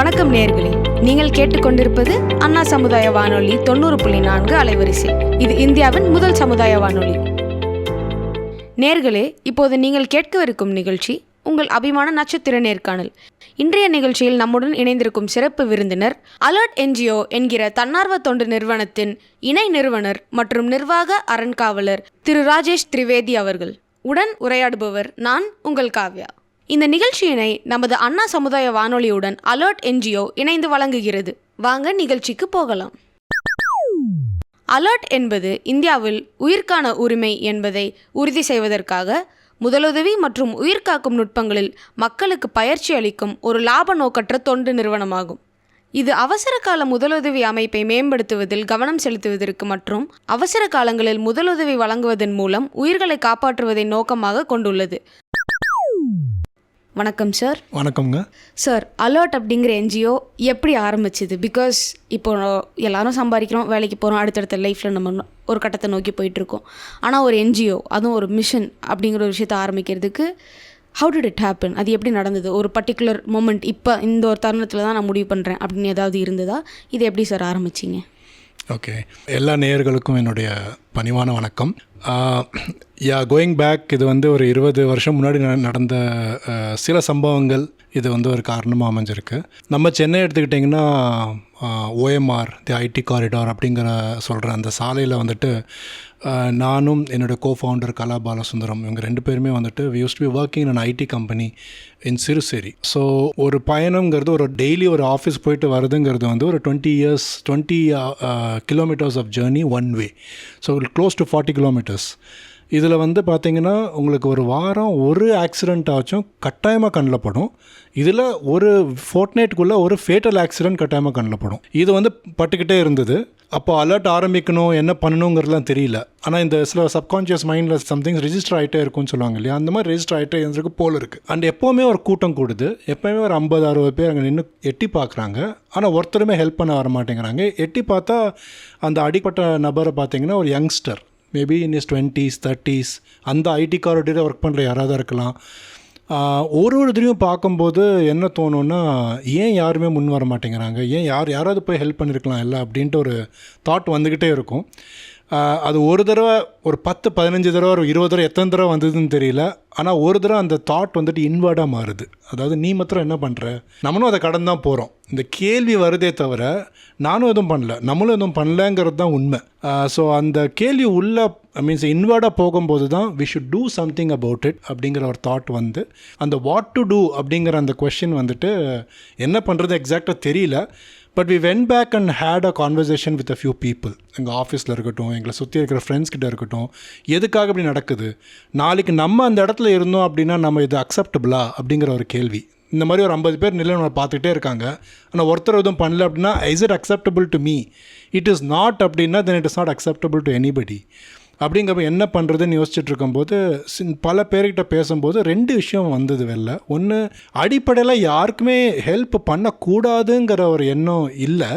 வணக்கம் நேயர்களே, நீங்கள் கேட்டுக்கொண்டிருப்பது அண்ணா சமுதாய வானொலி 90.4 அலைவரிசை. இது இந்தியாவின் முதல் சமுதாய வானொலி. நேயர்களே, இப்போது நீங்கள் கேட்கவிருக்கும் நிகழ்ச்சி உங்கள் அபிமான நட்சத்திர நேர்காணல். இன்றைய நிகழ்ச்சியில் நம்முடன் இணைந்திருக்கும் சிறப்பு விருந்தினர் அலர்ட் NGO என்கிற தன்னார்வ தொண்டு நிறுவனத்தின் இணை நிறுவனர் மற்றும் நிர்வாக அறங்காவலர் திரு ராஜேஷ் திரிவேதி அவர்கள். உடன் உரையாடுபவர் நான் உங்கள் காவ்யா. இந்த நிகழ்ச்சியினை நமது அண்ணா சமுதாய வானொலியுடன் அலர்ட் NGO இணைந்து வழங்குகிறது. வாங்க நிகழ்ச்சிக்கு போகலாம். அலர்ட் என்பது இந்தியாவில் உயிர்கான உரிமை என்பதை உறுதி செய்வதற்காக முதலுதவி மற்றும் உயிர்காக்கும் நுட்பங்களில் மக்களுக்கு பயிற்சி அளிக்கும் ஒரு லாப நோக்கற்ற தொண்டு நிறுவனமாகும். இது அவசர கால முதலுதவி அமைப்பை மேம்படுத்துவதில் கவனம் செலுத்துவதற்கு மற்றும் அவசர காலங்களில் முதலுதவி வழங்குவதன் மூலம் உயிர்களை காப்பாற்றுவதை நோக்கமாக கொண்டுள்ளது. வணக்கம் சார். வணக்கம்ங்க சார். அலர்ட் அப்படிங்கிற NGO எப்படி ஆரம்பிச்சுது? பிகாஸ் இப்போ எல்லாரும் சம்பாதிக்கிறோம், வேலைக்கு போகிறோம், அடுத்தடுத்த லைஃப்பில் நம்ம ஒரு கட்டத்தை நோக்கி போயிட்டுருக்கோம். ஆனால் ஒரு NGO, அதுவும் ஒரு மிஷன் அப்படிங்கிற ஒரு விஷயத்தை ஆரம்பிக்கிறதுக்கு ஹவு டிட் இட் ஹேப்பன்? அது எப்படி நடந்தது? ஒரு பர்டிகுலர் மொமெண்ட், இப்போ இந்த ஒரு தருணத்தில் தான் நான் முடிவு பண்ணுறேன் அப்படின்னு ஏதாவது இருந்ததா? இது எப்படி சார் ஆரம்பிச்சிங்க? ஓகே, எல்லா நேயர்களுக்கும் என்னுடைய பணிவான வணக்கம். கோயிங் பேக், இது ஒரு 20 வருஷம் முன்னாடி நடந்த சில சம்பவங்கள் இது ஒரு காரணமாக அமைஞ்சிருக்கு. நம்ம சென்னை எடுத்துக்கிட்டிங்கன்னா OMR தி ஐடி காரிடார் அப்படிங்கிற சொல்கிற அந்த சாலையில் நானும் என்னோடய கோஃபவுண்டர் கலா பாலசுந்தரம் இவங்க 2 பேருமே we used to be working in an IT company in Siruseri. So ஒரு பயணங்கிறது ஒரு டெய்லி ஒரு ஆஃபீஸ் போயிட்டு வருதுங்கிறது ஒரு 20 kilometers of journey one way. So close to 40 kilometers. இதில் பார்த்தீங்கன்னா உங்களுக்கு ஒரு வாரம் ஒரு ஆக்சிடெண்ட் ஆச்சும் கட்டாயமாக கண்ணில் படும். இதில் ஒரு ஃபோர்ட்நைட்டுக்குள்ளே ஒரு ஃபேட்டல் ஆக்சிடெண்ட் கட்டாயமாக கண்ணில் படும். இது பட்டுக்கிட்டே இருந்தது. அப்போ அலர்ட் ஆரம்பிக்கணும், என்ன பண்ணணுங்கிறதுலாம் தெரியல. ஆனால் இந்த சில சப்கான்ஷியஸ் மைண்டில் சம்திங்ஸ் ரெஜிஸ்டர் ஆகிட்டே இருக்கும்னு சொல்லுவாங்க இல்லையா, அந்த மாதிரி ரெஜிஸ்டர் ஆகிட்டே இருந்திருக்கு போல் இருக்குது. அண்ட் எப்போவுமே ஒரு கூட்டம் கூடுது, எப்போயுமே ஒரு 50-60 பேர் அங்கே நின்று எட்டி பார்க்குறாங்க. ஆனால் ஒருத்தருமே ஹெல்ப் பண்ண வர மாட்டேங்கிறாங்க. எட்டி பார்த்தா அந்த அடிப்பட்ட நபரை பார்த்தீங்கன்னா ஒரு youngster, maybe in is 20s 30s, அந்த ஐடி காரிடாரில் ஒர்க் பண்ணுற யாராவது இருக்கலாம். ஒரு தடவையும் பார்க்கும்போது என்ன தோணுன்னா, ஏன் யாருமே முன் வர மாட்டேங்கிறாங்க, ஏன் யாராவது போய் ஹெல்ப் பண்ணியிருக்கலாம் இல்லை அப்படின்ட்டு ஒரு தாட் வந்துக்கிட்டே இருக்கும். அது ஒரு தடவை, ஒரு 10-15 தடவை, ஒரு 20 தடவை, எத்தனை தடவை வந்ததுன்னு தெரியல. ஆனால் ஒரு தடவை அந்த தாட் இன்வர்டாக மாறுது. அதாவது நீ மாத்திரம் என்ன பண்ணுற, நம்மளும் அதை கடந்து தான் போகிறோம். இந்த கேள்வி வருதே தவிர நானும் எதுவும் பண்ணல, நம்மளும் எதுவும் பண்ணலங்கிறது தான் உண்மை. ஸோ அந்த கேள்வி உள்ள மீன்ஸ் இன்வர்டாக போகும்போது தான் we should do something about it அப்படிங்கிற ஒரு தாட் அந்த வாட் டு டூ அப்படிங்கிற அந்த கொஷின் என்ன பண்ணுறது எக்ஸாக்டாக தெரியல. But we went back and had a conversation with a few people. எங்கள் ஆஃபீஸில் இருக்கட்டும், எங்களை சுற்றி இருக்கிற ஃப்ரெண்ட்ஸ்கிட்ட இருக்கட்டும், எதுக்காக இப்படி நடக்குது, நாளைக்கு நம்ம அந்த இடத்துல இருந்தோம் அப்படின்னா நம்ம இது அக்செப்டபிளா அப்படிங்கிற ஒரு கேள்வி. இந்த மாதிரி ஒரு 50 பேர் நிலை நம்ம பார்த்துக்கிட்டே இருக்காங்க, ஆனால் ஒருத்தர் எதுவும் பண்ணல அப்படின்னா is it acceptable to me? It is not அப்படின்னா then it is not acceptable to anybody. அப்படிங்கிறப்ப என்ன பண்ணுறதுன்னு யோசிச்சுட்டு இருக்கும்போது பல பேர்கிட்ட பேசும்போது 2 விஷயம் வந்தது வெளில. ஒன்று, அடிப்படையில் யாருக்குமே ஹெல்ப் பண்ணக்கூடாதுங்கிற ஒரு எண்ணம் இல்லை.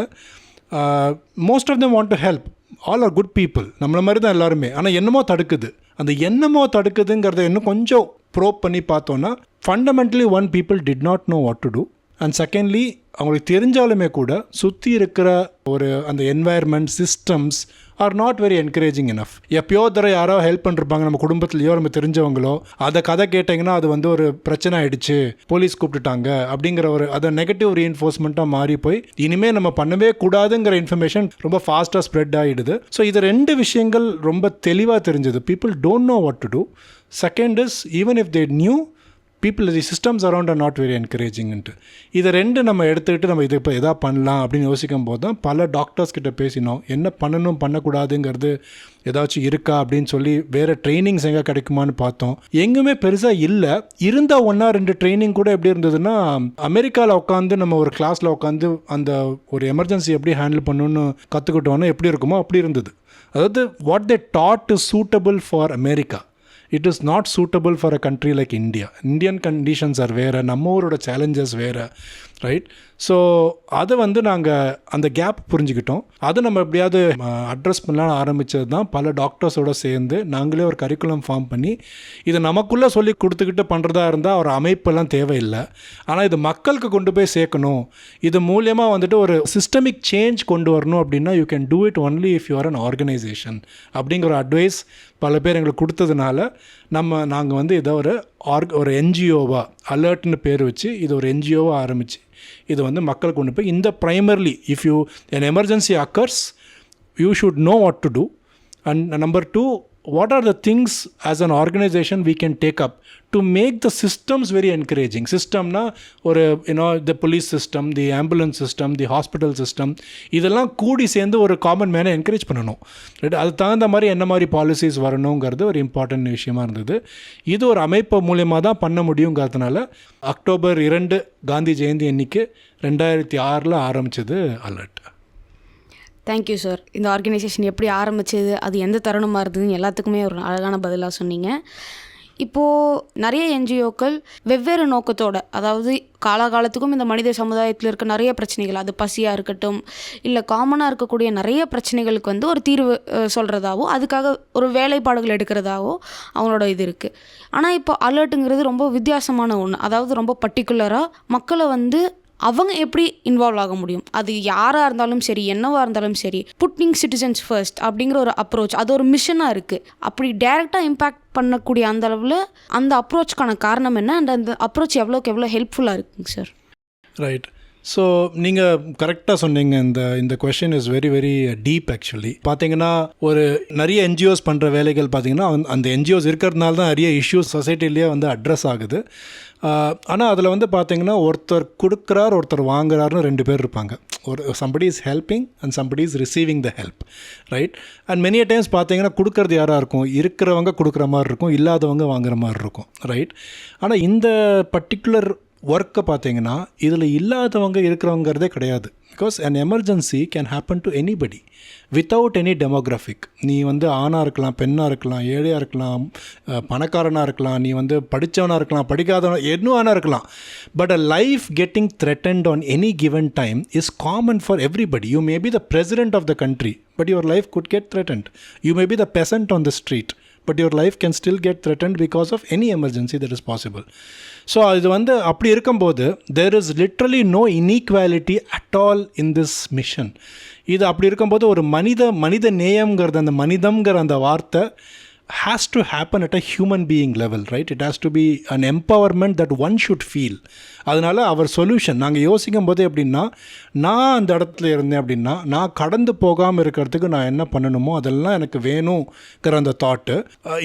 Most of them want to help, all are good people, நம்மள மாதிரி தான் எல்லாருமே. ஆனால் என்னமோ தடுக்குது. அந்த என்னமோ தடுக்குதுங்கிறத இன்னும் கொஞ்சம் ப்ரோப் பண்ணி பார்த்தோன்னா, fundamentally one, people did not know what to do. And secondly, அவங்களுக்கு தெரிஞ்சாலுமே கூட சுற்றி இருக்கிற ஒரு அந்த environment systems are not very encouraging enough. எப்பயோ தர யாரோ ஹெல்ப் பண்ணிருப்பாங்க, நம்ம குடும்பத்துலையோ நம்ம தெரிஞ்சவங்களோ, அதை கதை கேட்டிங்கன்னா அது ஒரு பிரச்சனை ஆகிடுச்சு, போலீஸ் கூப்பிட்டுட்டாங்க அப்படிங்கிற ஒரு அதை நெகட்டிவ் ரீஎன்ஃபோர்ஸ்மெண்ட்டாக மாறி போய் இனிமேல் நம்ம பண்ணவே கூடாதுங்கிற இன்ஃபர்மேஷன் ரொம்ப ஃபாஸ்ட்டாக ஸ்ப்ரெட் ஆகிடுது. ஸோ இது 2 விஷயங்கள் ரொம்ப தெளிவாக தெரிஞ்சது. People don't know what to do. Second is, even if they knew, people the systems around are not very என்கரேஜிங்ன்ட்டு. இதை 2 நம்ம எடுத்துக்கிட்டு நம்ம இது இப்போ எதா பண்ணலாம் அப்படின்னு யோசிக்கும் போது தான் பல டாக்டர்ஸ் கிட்ட பேசினோம். என்ன பண்ணணும் பண்ணக்கூடாதுங்கிறது ஏதாச்சும் இருக்கா அப்படின்னு சொல்லி வேறு ட்ரைனிங்ஸ் எங்கே கிடைக்குமான்னு பார்த்தோம். எங்குமே பெருசாக இல்லை. இருந்த 1-2 ட்ரைனிங் கூட எப்படி இருந்ததுன்னா, அமெரிக்காவில் உட்காந்து நம்ம ஒரு கிளாஸில் உட்காந்து அந்த ஒரு எமர்ஜென்சி எப்படி ஹேண்டில் பண்ணணுன்னு கற்றுக்கிட்டோன்னா எப்படி இருக்குமோ அப்படி இருந்தது. அதாவது what they thought is suitable for America, it is not suitable for a country like India. Indian conditions are வேறு, நம்ம ஊரோட சேலஞ்சஸ் வேறு. ரைட். ஸோ அதை வந்து நாங்கள் அந்த கேப் புரிஞ்சுக்கிட்டோம். அதை நம்ம எப்படியாவது அட்ரஸ் பண்ணலான்னு ஆரம்பித்தது தான். பல டாக்டர்ஸோடு சேர்ந்து நாங்களே ஒரு கரிக்குலம் ஃபார்ம் பண்ணி இதை நமக்குள்ளே சொல்லி கொடுத்துக்கிட்டு பண்ணுறதா இருந்தால் ஒரு அமைப்பெல்லாம் தேவையில்லை. ஆனால் இது மக்களுக்கு கொண்டு போய் சேர்க்கணும், இது மூலியமாக வந்துட்டு ஒரு சிஸ்டமிக் சேஞ்ச் கொண்டு வரணும் அப்படின்னா you can do it only if you are an organisation அப்படிங்கிற ஒரு அட்வைஸ் பல பேர் எங்களுக்கு கொடுத்ததுனால நாங்கள் வந்து இதை ஒரு என்ஜிஓவாக அலர்ட்னு பேர் வச்சு இது ஒரு என்ஜிஓவாக ஆரம்பித்து இது வந்து மக்களுக்கு கொண்டு போய் இந்த primarily if you an emergency occurs you should know what to do, and number 2, what are the things as an organization we can take up to make the systems very encouraging. Systemna ஒரு the police system, the ambulance system, the hospital system, இதெல்லாம் கூடி சேர்ந்து ஒரு common மேனை encourage பண்ணணும். Right. அது தகுந்த மாதிரி என்ன மாதிரி பாலிசிஸ் வரணுங்கிறது ஒரு இம்பார்ட்டன்ட் விஷயமா இருந்தது. இது ஒரு அமைப்பு மூலியமாக தான் பண்ண முடியுங்கிறதுனால அக்டோபர் 2 காந்தி ஜெயந்தி அன்னைக்கு 2006 ஆரம்பித்தது அலர்ட். Thank you sir. இந்த ஆர்கனைசேஷன் எப்படி ஆரம்பிச்சது, அது எந்த தருணமாக இருந்ததுன்னு எல்லாத்துக்குமே ஒரு அழகான பதிலாக சொன்னீங்க. இப்போது நிறைய என்ஜிஓக்கள் வெவ்வேறு நோக்கத்தோடு, அதாவது காலாகாலத்துக்கும் இந்த மனித சமுதாயத்தில் இருக்க நிறைய பிரச்சனைகள், அது பசியாக இருக்கட்டும் இல்லை காமனாக இருக்கக்கூடிய நிறைய பிரச்சனைகளுக்கு வந்து ஒரு தீர்வு சொல்கிறதாவோ அதுக்காக ஒரு வேலைப்பாடுகள் எடுக்கிறதாவோ அவங்களோட இது இருக்குது. ஆனால் இப்போ அலர்ட்டுங்கிறது ரொம்ப வித்தியாசமான ஒன்று. அதாவது ரொம்ப பர்டிகுலராக மக்களை வந்து அவங்க எப்படி இன்வால்வ் ஆக முடியும், அது யாராக இருந்தாலும் சரி என்னவாக இருந்தாலும் சரி, புட்டிங் சிட்டிசன்ஸ் ஃபர்ஸ்ட் அப்படிங்கிற ஒரு அப்ரோச், அது ஒரு மிஷனாக இருக்குது. அப்படி டைரெக்டாக இம்பேக்ட் பண்ணக்கூடிய அந்த அளவில் அந்த அப்ரோச்சுக்கான காரணம் என்ன, அண்ட் அந்த அப்ரோச் எவ்வளோக்கு எவ்வளோ ஹெல்ப்ஃபுல்லாக இருக்குங்க சார்? ரைட். ஸோ நீங்கள் கரெக்டாக சொன்னீங்க. இந்த question is very very deep. Actually பார்த்தீங்கன்னா ஒரு நிறைய என்ஜிஓஸ் பண்ணுற வேலைகள் பார்த்தீங்கன்னா அந்த என்ஜிஓஸ் இருக்கிறதுனால தான் நிறைய இஷ்யூஸ் சொசைட்டிலேயே வந்து அட்ரஸ் ஆகுது. ஆனால் அதில் வந்து பார்த்தீங்கன்னா ஒருத்தர் கொடுக்குறார் ஒருத்தர் வாங்குறாருன்னு 2 பேர் இருப்பாங்க. somebody is helping and somebody is receiving the help, right? And many a times பார்த்தீங்கன்னா கொடுக்கறது யாராக இருக்கும், இருக்கிறவங்க கொடுக்குற மாதிரி இருக்கும், இல்லாதவங்க வாங்குற மாதிரி இருக்கும், ரைட்? ஆனால் இந்த பர்டிகுலர் ஒர்க்கை பார்த்தீங்கன்னா இதில் இல்லாதவங்க இருக்கிறவங்கிறதே கிடையாது. Because an emergency can happen to anybody without any demographic. நீ வந்து ஆணாக இருக்கலாம், பெண்ணாக இருக்கலாம், ஏழையாக இருக்கலாம், பணக்காரனாக இருக்கலாம், நீ வந்து படித்தவனாக இருக்கலாம், படிக்காதவனா, இன்னும் ஆனாக இருக்கலாம். But a life getting threatened on any given time is common for everybody. You may be the president of the country, but your life could get threatened. You may be the peasant on the street, but your life can still get threatened because of any emergency that is possible. So இது வந்து அப்படி இருக்கும்போது there is literally no inequality at all in this mission. இது அப்படி இருக்கும்போது ஒரு மனித நேயம்ங்கிறது, அந்த மனிதம்ங்கிற அந்த வார்த்தை has to happen at a human being level, right? It has to be an empowerment that one should feel. அதனால் அவர் சொல்யூஷன் நாங்கள் யோசிக்கும் போது எப்படின்னா, நான் அந்த இடத்துல இருந்தேன் அப்படின்னா நான் கடந்து போகாமல் இருக்கிறதுக்கு நான் என்ன பண்ணணுமோ அதெல்லாம் எனக்கு வேணுங்கிற அந்த thought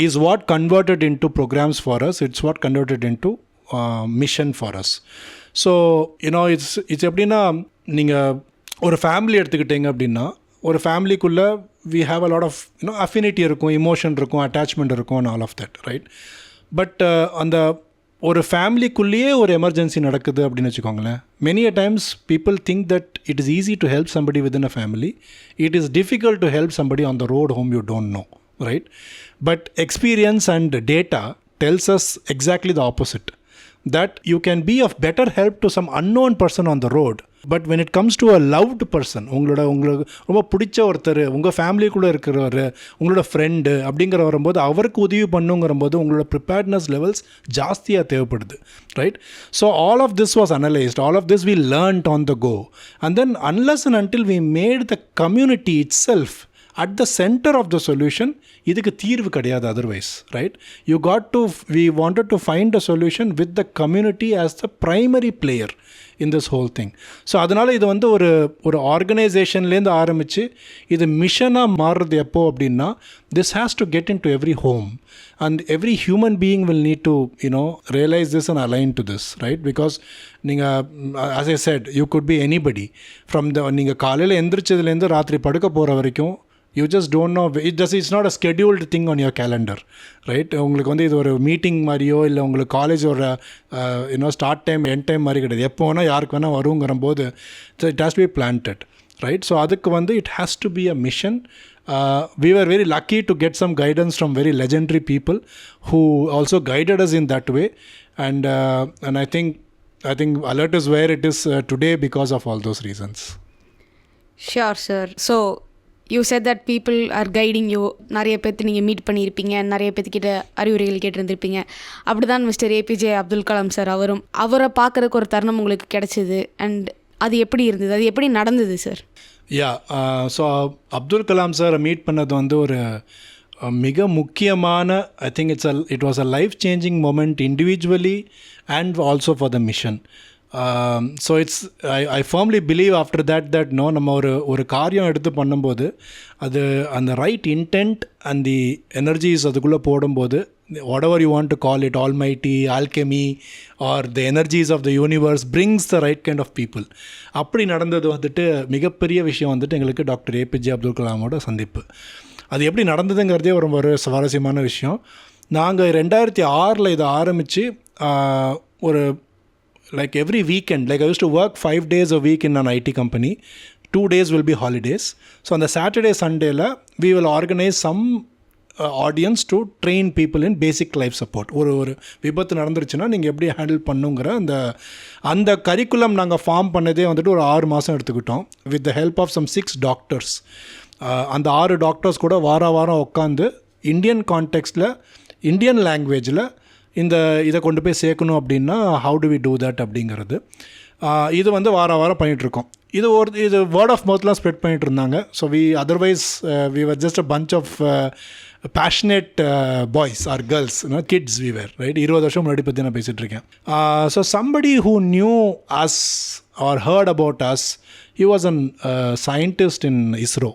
is what converted into programs for us. It's what converted into mission for us. So it's எப்படின்னா, நீங்கள் ஒரு ஃபேமிலி எடுத்துக்கிட்டீங்க அப்படின்னா ஒரு ஃபேமிலிக்குள்ளே we have a lot of affinity இருக்கும், இமோஷன் இருக்கும், அட்டாச்மெண்ட் இருக்கும், and all of that, right? But அந்த ஒரு ஃபேமிலிக்குள்ளேயே ஒரு எமர்ஜென்சி நடக்குது அப்படின்னு வச்சுக்கோங்களேன். many a times people think that it is easy to help somebody within a family. It is difficult to help somebody on the road whom you don't know, right? But experience and data tells us exactly the opposite, that you can be of better help to some unknown person on the road. But when it comes to a loved person, உங்களுக்கு ரொம்ப பிடிச்ச ஒருத்தர், உங்கள் ஃபேமிலிக்குள்ளே இருக்கிறவர், உங்களோட friend அப்படிங்கிற வரும்போது அவருக்கு உதவி பண்ணுங்கிற போது உங்களோட ப்ரிப்பேர்ட்னஸ் லெவல்ஸ் ஜாஸ்தியாக தேவைப்படுது, right? So all of this was analysed, all of this we learnt on the go, and then unless and until we made the community itself at the center of the solution, இதுக்கு தீர்வு கிடையாது otherwise, right? We wanted to find a solution with the community as the primary player in this whole thing. So அதனால் இது வந்து ஒரு ஆர்கனைசேஷன்லேருந்து ஆரம்பித்து இது மிஷனாக மாறுறது எப்போ அப்படின்னா, this has to get into every home and every human being will need to realize this and align to this, right? Because நீங்கள் as I said, you could be anybody from நீங்கள் காலையில் எந்திரிச்சதுலேருந்து ராத்திரி படுக்க போகிற வரைக்கும் you just don't know. It's not a scheduled thing on your calendar, right? உங்களுக்கு வந்து இது ஒரு மீட்டிங் மாதிரியோ இல்லை உங்களுக்கு காலேஜ் ஒரு ஸ்டார்ட் டைம் எண்ட் டைம் மாதிரி கிடையாது. எப்போ வேணால் யாருக்கு வேணால் வருங்கிற போது it has to be planted, right? So அதுக்கு வந்து it has to be a mission. We were very lucky to get some guidance from very legendary people who also guided us in that way, and I think I think Alert is where it is today because of all those reasons. Sure sir. So you said that people are guiding you. நிறைய பேர்த்து நீங்கள் meet பண்ணியிருப்பீங்க, நிறைய பேர்த்துக்கிட்ட அறிவுரைகள் கேட்டிருந்திருப்பீங்க. அப்படி தான் mister APJ Abdul Kalam sir அவரை பார்க்குறதுக்கு ஒரு தருணம் உங்களுக்கு கிடச்சிது. அண்ட் அது எப்படி இருந்தது, அது எப்படி நடந்தது sir? Yeah, so Abdul Kalam sir meet பண்ணது வந்து ஒரு மிக முக்கியமான, I think it was a life changing moment individually and also for the mission. So I firmly believe after that நம்ம ஒரு காரியம் எடுத்து பண்ணும்போது அது அந்த right intent and the energies அதுக்குள்ளே போடும்போது, whatever you want to call it, almighty, alchemy or the energies of the universe brings the right kind of people. அப்படி நடந்தது வந்துட்டு மிகப்பெரிய விஷயம் வந்துட்டு எங்களுக்கு டாக்டர் ஏபிஜே அப்துல் கலாமோட சந்திப்பு. அது எப்படி நடந்ததுங்கிறதே ஒரு சுவாரஸ்யமான விஷயம். நாங்கள் 2006 இதை ஆரம்பித்து ஒரு like every weekend, like I used to work 5 days a week in an IT company, 2 days will be holidays. So on the Saturday, Sunday la we will organize some audience to train people in basic life support. ஒரு விபத்து நடந்துருச்சுன்னா நீங்கள் எப்படி handle பண்ணுங்கிற அந்த curriculum நாங்கள் form பண்ணதே வந்துட்டு ஒரு 6 மாதம் எடுத்துக்கிட்டோம். With the help of some 6 doctors. அந்த 6 டாக்டர்ஸ் கூட வாரம் உட்காந்து இந்தியன் கான்டெக்ஸ்டில் இந்தியன் லாங்குவேஜில் இதை கொண்டு போய் சேர்க்கணும் அப்படின்னா how do we do that அப்படிங்கிறது. இது வந்து வாரம் பண்ணிகிட்ருக்கோம். இது வேர்ட் ஆஃப் மவுத்லாம் ஸ்ப்ரெட் பண்ணிகிட்டு இருந்தாங்க. So otherwise we were just a bunch of passionate boys or girls, kids we were, right? 20 வருஷம் முன்னாடி பற்றி நான் பேசிகிட்டு இருக்கேன். So somebody who knew us or heard about us, he was an scientist in ISRO.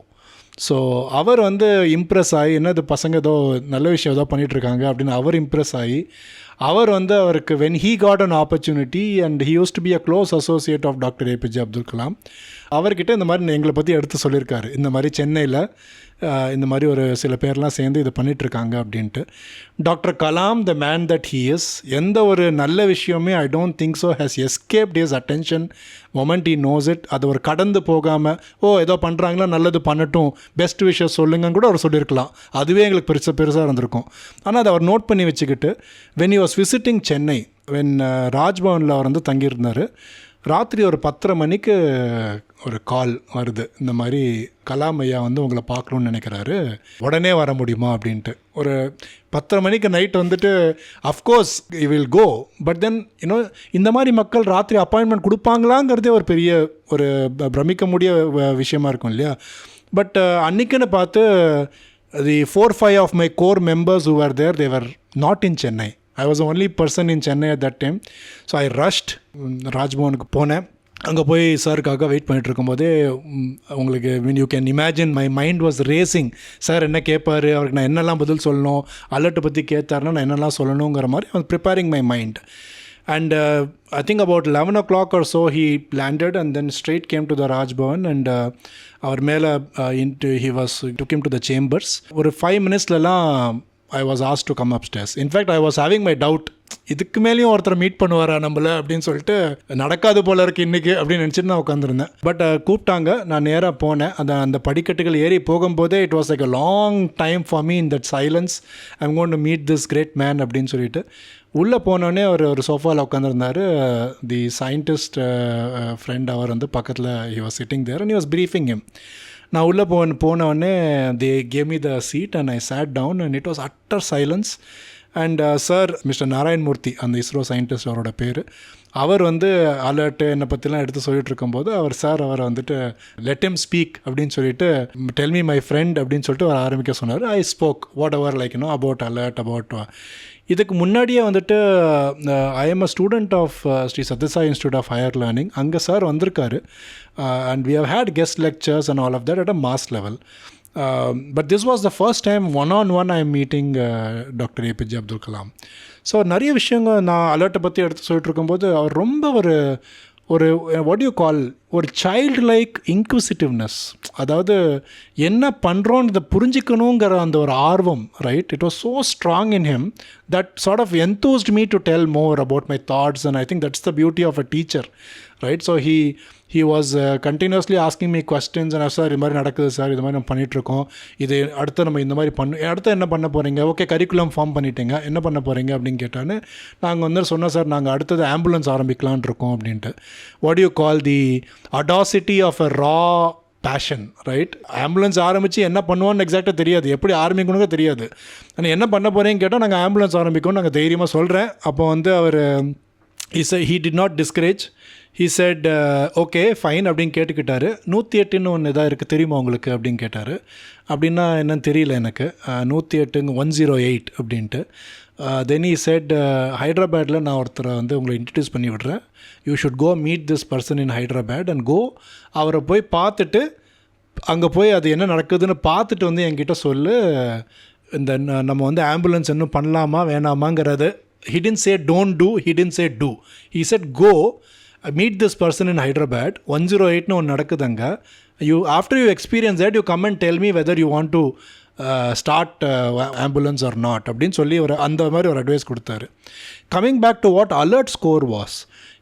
So அவர் வந்து impress ஆகி, என்னது பசங்க ஏதோ நல்ல விஷயம் ஏதோ பண்ணிகிட்ருக்காங்க அப்படின்னு அவர் இம்ப்ரெஸ் ஆகி, அவர் வந்து அவருக்கு when he got an opportunity and he used to be a close associate of doctor APJ Abdul Kalam, அவர்கிட்ட இந்த மாதிரி எங்களை பற்றி எடுத்து சொல்லியிருக்காரு. இந்த மாதிரி சென்னையில் இந்த மாதிரி ஒரு சில பேர்லாம் சேர்ந்து இதை பண்ணிகிட்ருக்காங்க அப்படின்ட்டு. Doctor Kalam, the man that he is, எந்த ஒரு நல்ல விஷயமே ஐ don't think so has escaped his attention moment he knows it. அது ஒரு கடந்து போகாமல், ஏதோ பண்ணுறாங்களா நல்லது பண்ணட்டும், பெஸ்ட் விஷயம் சொல்லுங்கன்னு கூட அவர் சொல்லியிருக்கலாம். அதுவே எங்களுக்கு பெருசாக இருந்திருக்கும். ஆனால் அதை அவர் நோட் பண்ணி வச்சுக்கிட்டு, when he was visiting Chennai, when ராஜ்பவனில் அவர் வந்து தங்கியிருந்தார், ராத்திரி ஒரு 10:30 மணிக்கு ஒரு கால் வருது. இந்த மாதிரி கலாம் ஐயா வந்து உங்களை பார்க்கணுன்னு நினைக்கிறாரு, உடனே வர முடியுமா அப்படின்ட்டு. ஒரு 10:30 மணிக்கு நைட் வந்துட்டு of course you will go, but then இந்த மாதிரி மக்கள் ராத்திரி அப்பாயின்மெண்ட் கொடுப்பாங்களாங்கிறதே ஒரு பெரிய ஒரு பிரமிக்க முடிய விஷயமா இருக்கும் இல்லையா? பட் அன்றைக்குன்னு பார்த்து the 4-5 of my core members who were there, they were not in Chennai. I was the only person in Chennai at that time. So I rushed, ராஜ்பவனுக்கு போனேன். அங்கே போய் சாருக்காக வெயிட் பண்ணிட்டு இருக்கும்போதே உங்களுக்கு you can imagine my mind was racing. Sir என்ன கேட்பார், அவருக்கு நான் என்னெல்லாம் பதில் சொல்லணும், அலர்ட்டை பற்றி கேட்டார்னா நான் என்னெல்லாம் சொல்லணுங்கிற மாதிரி I was preparing my mind. And I think about 11 o'clock or so he landed and then straight came to the Raj Bhavan and our mela took him to the chambers. ஒரு 5 minutesலாம் I was asked to come upstairs. In fact, I was having my doubt. இதுக்கு மேலேயும் ஒருத்தர் meet பண்ணுவாரா நம்மள அப்படின்னு சொல்லிட்டு, நடக்காது போல இருக்கு இன்றைக்கி அப்படின்னு நினச்சிட்டு நான் உட்காந்துருந்தேன். பட் கூப்பிட்டாங்க, நான் நேராக போனேன். அந்த படிக்கட்டுகள் ஏறி போகும்போதே it was like a long time for me in that silence. I am going to meet this great man அப்படின்னு சொல்லிட்டு உள்ளே போனோடனே ஒரு சோஃபாவில் உட்காந்துருந்தார். தி சயின்டிஸ்ட் ஃப்ரெண்ட் அவர் வந்து பக்கத்தில் he was sitting there and he was briefing him. நான் உள்ளே போனவுடனே they gave me the seat and I sat down and it was utter silence. And sir, mister Narayan Murthy, அந்த இஸ்ரோ சயின்டிஸ்ட் அவரோட பேர், அவர் வந்து அலர்ட்டு என்னை பற்றிலாம் எடுத்து சொல்லிட்டு இருக்கும்போது அவரை வந்துட்டு லெட் ஹிம் ஸ்பீக் அப்படின்னு சொல்லிட்டு, டெல் மீ மை ஃப்ரெண்ட் அப்படின்னு சொல்லிட்டு அவர் ஆரம்பிக்க சொன்னார். I spoke whatever like about alert, about. இதுக்கு முன்னாடியே வந்துட்டு I am a student of Shri Sathya Sai institute of higher learning. அங்கே சார் வந்திருக்காரு and we have had guest lectures and all of that at a mass level. But this was the first time one I am meeting doctor APJ Abdul Kalam. So நிறைய விஷயங்கள் நான் அலர்ட்டை பற்றி எடுத்து சொல்லிட்டு இருக்கும்போது அவர் ரொம்ப ஒரு வாட் யூ கால் ஒரு சைல்டு லைக் இன்க்விசிட்டிவ்னஸ், அதாவது என்ன பண்ணுறோன்றதை புரிஞ்சிக்கணுங்கிற அந்த ஒரு ஆர்வம், right? It was so strong in him that sort of enthused me to tell more about my thoughts, and I think that's the beauty of a teacher, right? So he he was continuously asking me questions and sir இது மாதிரி நடக்குது sir, இது மாதிரி நம்ம பண்ணிகிட்ருக்கோம், இது அடுத்து நம்ம இந்த மாதிரி அடுத்து என்ன பண்ண போகிறீங்க, ஓகே கரிக்குலம் ஃபார்ம் பண்ணிட்டீங்க, என்ன பண்ண போகிறீங்க அப்படின்னு கேட்டான்னு நாங்கள் வந்து சொன்னோம் சார் நாங்கள் அடுத்தது ஆம்புலன்ஸ் ஆரம்பிக்கலான் இருக்கோம் அப்படின்ட்டு. What you call the audacity of a raw passion, right? Ambulance ஆரம்பித்து என்ன பண்ணுவோன்னு எக்ஸாக்டாக தெரியாது, எப்படி ஆரம்பிக்கணுங்க தெரியாது. ஆனால் என்ன பண்ண போகிறேன்னு கேட்டால் நாங்கள் ஆம்புலன்ஸ் ஆரம்பிக்கணும்னு நாங்கள் தைரியமாக சொல்கிறேன். அப்போ வந்து அவர் he did not discourage. He said okay fine அப்படின்னு கேட்டுக்கிட்டாரு. 108ன்னு ஒன்று இதாக இருக்குது தெரியுமா உங்களுக்கு அப்படின்னு கேட்டார். அப்படின்னா என்னன்னு தெரியல எனக்கு. 108 108 அப்படின்ட்டு. தென் he said ஹைதராபாத்தில் நான் ஒருத்தரை வந்து உங்களை இன்ட்ரடியூஸ் பண்ணி விடுறேன், you should go meet this person in Hyderabad and go, அவரை போய் பார்த்துட்டு அங்கே போய் அது என்ன நடக்குதுன்னு பார்த்துட்டு வந்து என்கிட்ட சொல்லு, இந்த நம்ம வந்து ஆம்புலன்ஸ் இன்னும் பண்ணலாமா வேணாமாங்கிறது. He didn't say don't do, he didn't say do. He said go, meet this person in Hyderabad, 108 ஒன்று நடக்குதுங்க. After you experience that, you come and tell me whether you want to start ambulance or not அப்படின்னு சொல்லி ஒரு அந்த மாதிரி ஒரு advice கொடுத்தாரு. Coming back to what alert score was,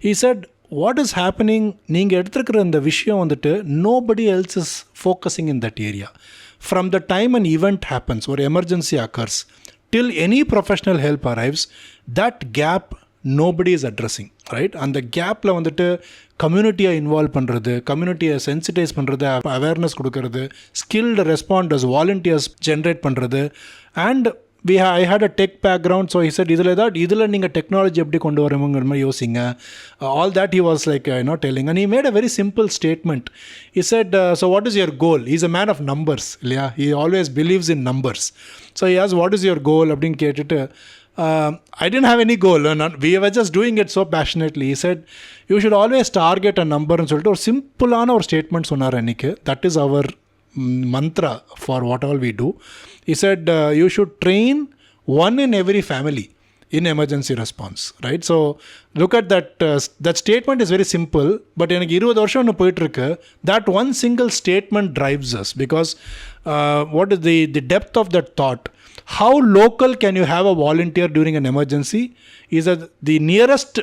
he said what is happening, நீங்கள் எடுத்துருக்கிற இந்த விஷயம் வந்துட்டு nobody else is focusing in that area. From the time an event happens or emergency occurs till any professional help arrives, that gap nobody is addressing, right? அந்த கேப்பில் வந்துட்டு கம்யூனிட்டியை involve பண்ணுறது, கம்யூனிட்டியை sensitise பண்ணுறது, awareness கொடுக்கறது, ஸ்கில்டு ரெஸ்பாண்டர்ஸ் வாலண்டியர்ஸ் ஜென்ரேட் பண்ணுறது. And I had a tech background, so he said இதில் நீங்கள் technology எப்படி கொண்டு வரணுங்கிற மாதிரி யோசிங்க. All that he was like telling, and he made a very simple statement. He said so what is your goal? He's a man of numbers இல்லையா, he always believes in numbers. So he asked what is your goal அப்படின்னு கேட்டுட்டு I didn't have any goal, we were just doing it so passionately. He said you should always target a number ன்னு சொல்லிட்டு ஒரு சிம்பிளான ஒரு statement சொன்னார் அன்றைக்கி. That is our mantra for what all we do. He said you should train one in every family in emergency response, right? So look at that that statement is very simple, but எனக்கு 20 வருஷம் ஒன்று போயிட்டுருக்கு. That one single statement drives us because what is the depth of that thought? How local can you have a volunteer during an emergency? Is that the nearest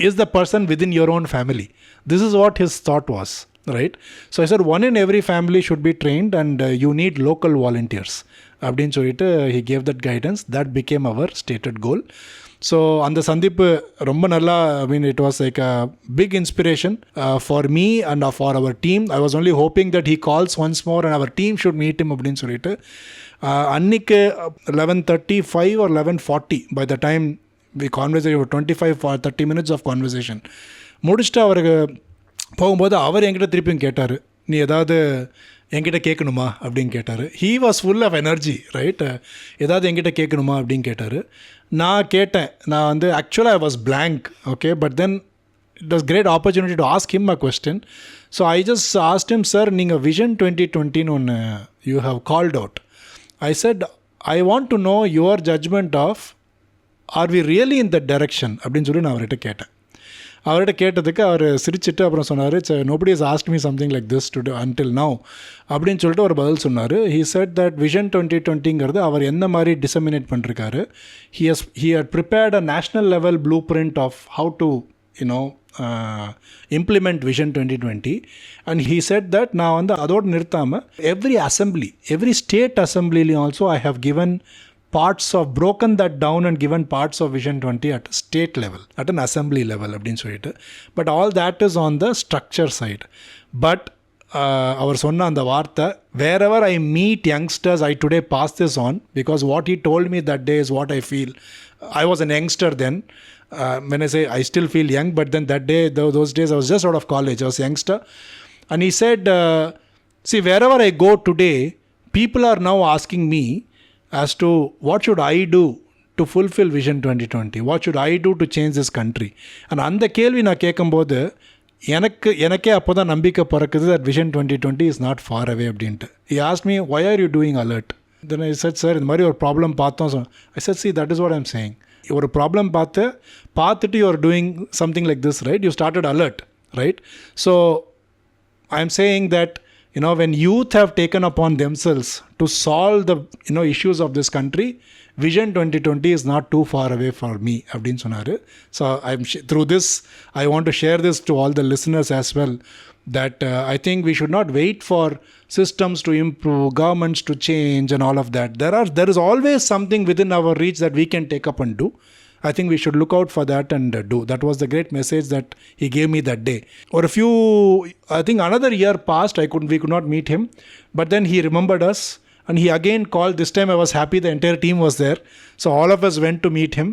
is the person within your own family. This is what his thought was, right? So I said one in every family should be trained and you need local volunteers அப்படின்னு சொல்லிட்டு he gave that guidance. That became our stated goal. So அந்த சந்திப்பு ரொம்ப நல்லா, I mean it was like a big inspiration for me and for our team. I was only hoping that he calls once more and our team should meet him அப்படின்னு சொல்லிட்டு அன்றைக்கு 11:35 or 11:40 by the time we conversation, 25-30 minutes of conversation முடிச்சுட்டு அவருக்கு போகும்போது அவர் என்கிட்ட திருப்பியும் கேட்டார், நீ ஏதாவது என்கிட்ட கேட்கணுமா அப்படின்னு கேட்டார். He was full of energy, right? ஏதாவது என்கிட்ட கேட்கணுமா அப்படின்னு கேட்டார். நான் கேட்டேன், நான் வந்து ஆக்சுவலாக I was blank, okay, but then it was great opportunity to ask him a question. So I just asked him, sir நீங்கள் விஷன் 2020 ஒன்று you have called out. I said I want to know your judgement of are we really in that direction அப்படின்னு சொல்லி நான் அவர்கிட்ட கேட்டேன். அவர்கிட்ட கேட்டதுக்கு அவர் சிரிச்சிட்டு அப்புறம் சொன்னார், nobody has asked me something like this to until now அப்படின்னு சொல்லிட்டு ஒரு பதில் சொன்னார். ஹீ செட் தட் விஷன் 2020ங்கிறது அவர் எந்த மாதிரி டிசமினேட் பண்ணிருக்காரு. He had prepared a national level blueprint of how to implement Vision 2020 and he said that நான் வந்து அதோடு நிறுத்தாமல் every state assembly also I have given parts of, broken that down and given parts of Vision 20 at state level, at an assembly level அப்படின்னு சொல்லிட்டு. But all that is on the structure side. But அவர் சொன்ன அந்த வார்த்தை, wherever I meet youngsters I today pass this on because what he told me that day is what I feel. I was an youngster then. When I say I still feel young, but then that day, those days I was just out of college, I was a youngster. And he said, see, wherever I go today, people are now asking me as to what should I do to fulfill Vision 2020? What should I do to change this country? And அந்த கேள்வி நான் கேட்கும்போது எனக்கே அப்போ தான் நம்பிக்கை பிறக்குது that Vision 2020 is not far away அப்படின்ட்டு. He asked me, why are you doing alert? Then I said, sir, இந்த மாதிரி ஒரு ப்ராப்ளம் பார்த்தோம். I said, see, that is what I'm saying. ஒரு ப்ராப்ளம் பார்த்துட்டு you are doing something like this, right? You started alert, right? So I am saying that when youth have taken upon themselves to solve the issues of this country, vision 2020 is not too far away for me அப்படின்னு சொன்னார். So through this I want to share this to all the listeners as well that I think we should not wait for systems to improve, governments to change and all of that. There is always something within our reach that we can take up and do. I think we should look out for that and do. That was the great message that he gave me that day. Or I think another year passed, we could not meet him. But then he remembered us and he again called. This time I was happy, the entire team was there. So all of us went to meet him.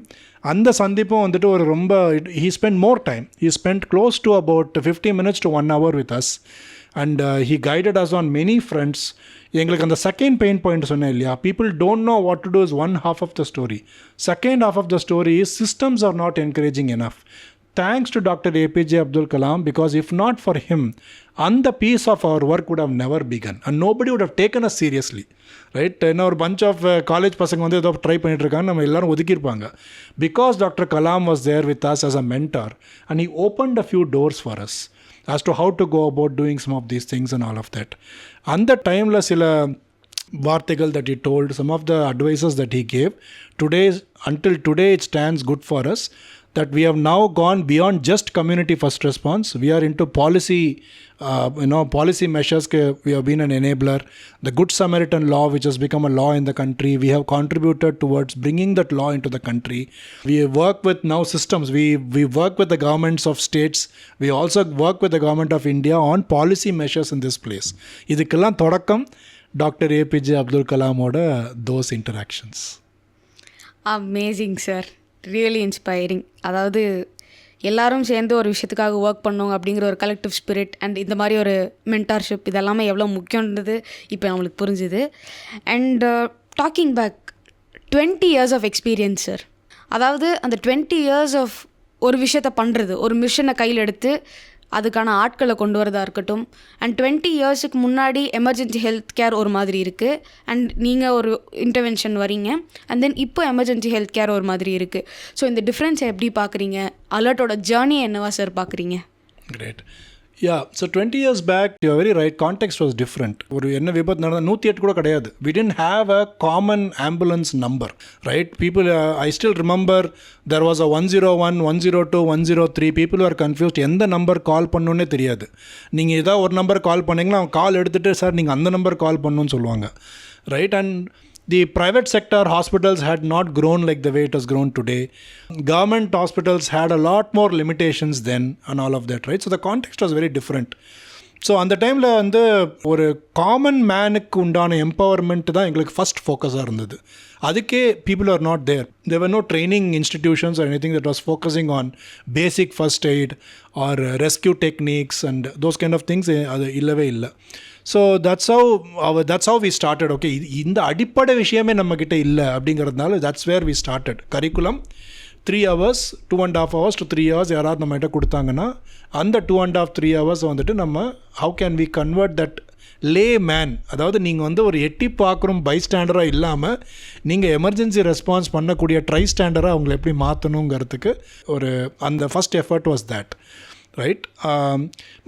அந்த சந்திப்பும் வந்துட்டு ஒரு ரொம்ப he spent more time. He spent close to about 50 minutes to 1 hour with us. And he guided us on many fronts. எங்களுக்கு அந்த second pain point சொன்னேன் இல்லையா, people don't know what to do is one half of the story. Second half of the story is systems are not encouraging enough. Thanks to Dr. APJ Abdul Kalam, because if not for him, and the piece of our work would have never begun and nobody would have taken us seriously, right? என்ன ஒரு bunch of college பசங்க வந்து ஏதோ try பண்ணிட்டு இருக்காங்க, நம்ம எல்லாரும் ஒதுக்கியிருப்பாங்க. Because Dr. Kalam was there with us as a mentor and he opened a few doors for us as to how to go about doing some of these things and all of that. அந்த டைமில் சில வார்த்தைகள் that he told, some of the advices that he gave, until today it stands good for us, that we have now gone beyond just community first response. We are into policy, policy measures. We have been an enabler. The Good Samaritan law, which has become a law in the country, we have contributed towards bringing that law into the country. We work with now systems. We work with the governments of states. We also work with the government of India on policy measures in this place. இதுக்கெல்லாம் தொடக்கம் doctor APJ Abdul கலாமோட those interactions. Amazing sir, really inspiring. அதாவது எல்லாரும் சேர்ந்து ஒரு விஷயத்துக்காக work பண்ணோம் அப்படிங்கிற ஒரு கலெக்டிவ் ஸ்பிரிட் அண்ட் இந்த மாதிரி ஒரு மென்டார்ஷிப் இதெல்லாமே எவ்வளோ முக்கியன்றது இப்போ நம்மளுக்கு புரிஞ்சுது. And talking back 20 years of experience sir. அதாவது அந்த 20 years ஆஃப் ஒரு விஷயத்தை பண்ணுறது, ஒரு மிஷனை கையில் எடுத்து அதுக்கான ஆட்களை கொண்டு வரதா இருக்கட்டும். அண்ட் 20 yearsக்கு முன்னாடி எமர்ஜென்சி ஹெல்த் கேர் ஒரு மாதிரி இருக்குது அண்ட் நீங்கள் ஒரு இன்டர்வென்ஷன் வரீங்க. அண்ட் தென் இப்போ எமர்ஜென்சி ஹெல்த் கேர் ஒரு மாதிரி இருக்குது. ஸோ இந்த டிஃப்ரென்ஸை எப்படி பார்க்குறீங்க? அலர்ட்டோட ஜேர்னி என்னவா சார் பார்க்குறீங்க? Great. Yeah, so 20 years back, you're very right, context was different. ஒரு என்ன விபத்து நடந்தது 108 கூட கிடையாது. We didn't have a common ambulance number, right? People, I still remember there was a 101, 102, 103. People were confused. எந்த number call பண்ணணுன்னே தெரியாது. நீங்கள் ஏதாவது ஒரு நம்பர் கால் பண்ணிங்கன்னா அவங்க கால் எடுத்துகிட்டு சார் நீங்கள் அந்த நம்பர் கால் பண்ணணுன்னு சொல்லுவாங்க, right? And the private sector hospitals had not grown like the way it has grown today. Government hospitals had a lot more limitations then and all of that, right? So the context was very different. So அந்த டைமில் வந்து ஒரு common மேனுக்கு உண்டான empowerment தான் எங்களுக்கு first ஃபோக்கஸாக இருந்தது. அதுக்கே people are not there. There were no training institutions or anything that was focusing on basic first aid or rescue techniques and those kind of things அது இல்லவே இல்லை. So that's how we started. Okay, இந்த அடிப்படை விஷயமே நம்மக்கிட்ட இல்லை அப்படிங்கிறதுனால that's where we started. Curriculum 3 hours, 2.5 hours to 3 hours யாராவது நம்மகிட்ட கொடுத்தாங்கன்னா அந்த 2.5 3 hours வந்துட்டு நம்ம how can we convert that layman, அதாவது நீங்கள் வந்து ஒரு எட்டி பார்க்குறோம் பை ஸ்டாண்டராக இல்லாமல் நீங்கள் எமர்ஜென்சி ரெஸ்பான்ஸ் பண்ணக்கூடிய ட்ரை ஸ்டாண்டராக அவங்களை எப்படி மாற்றணுங்கிறதுக்கு ஒரு அந்த first effort was that, right?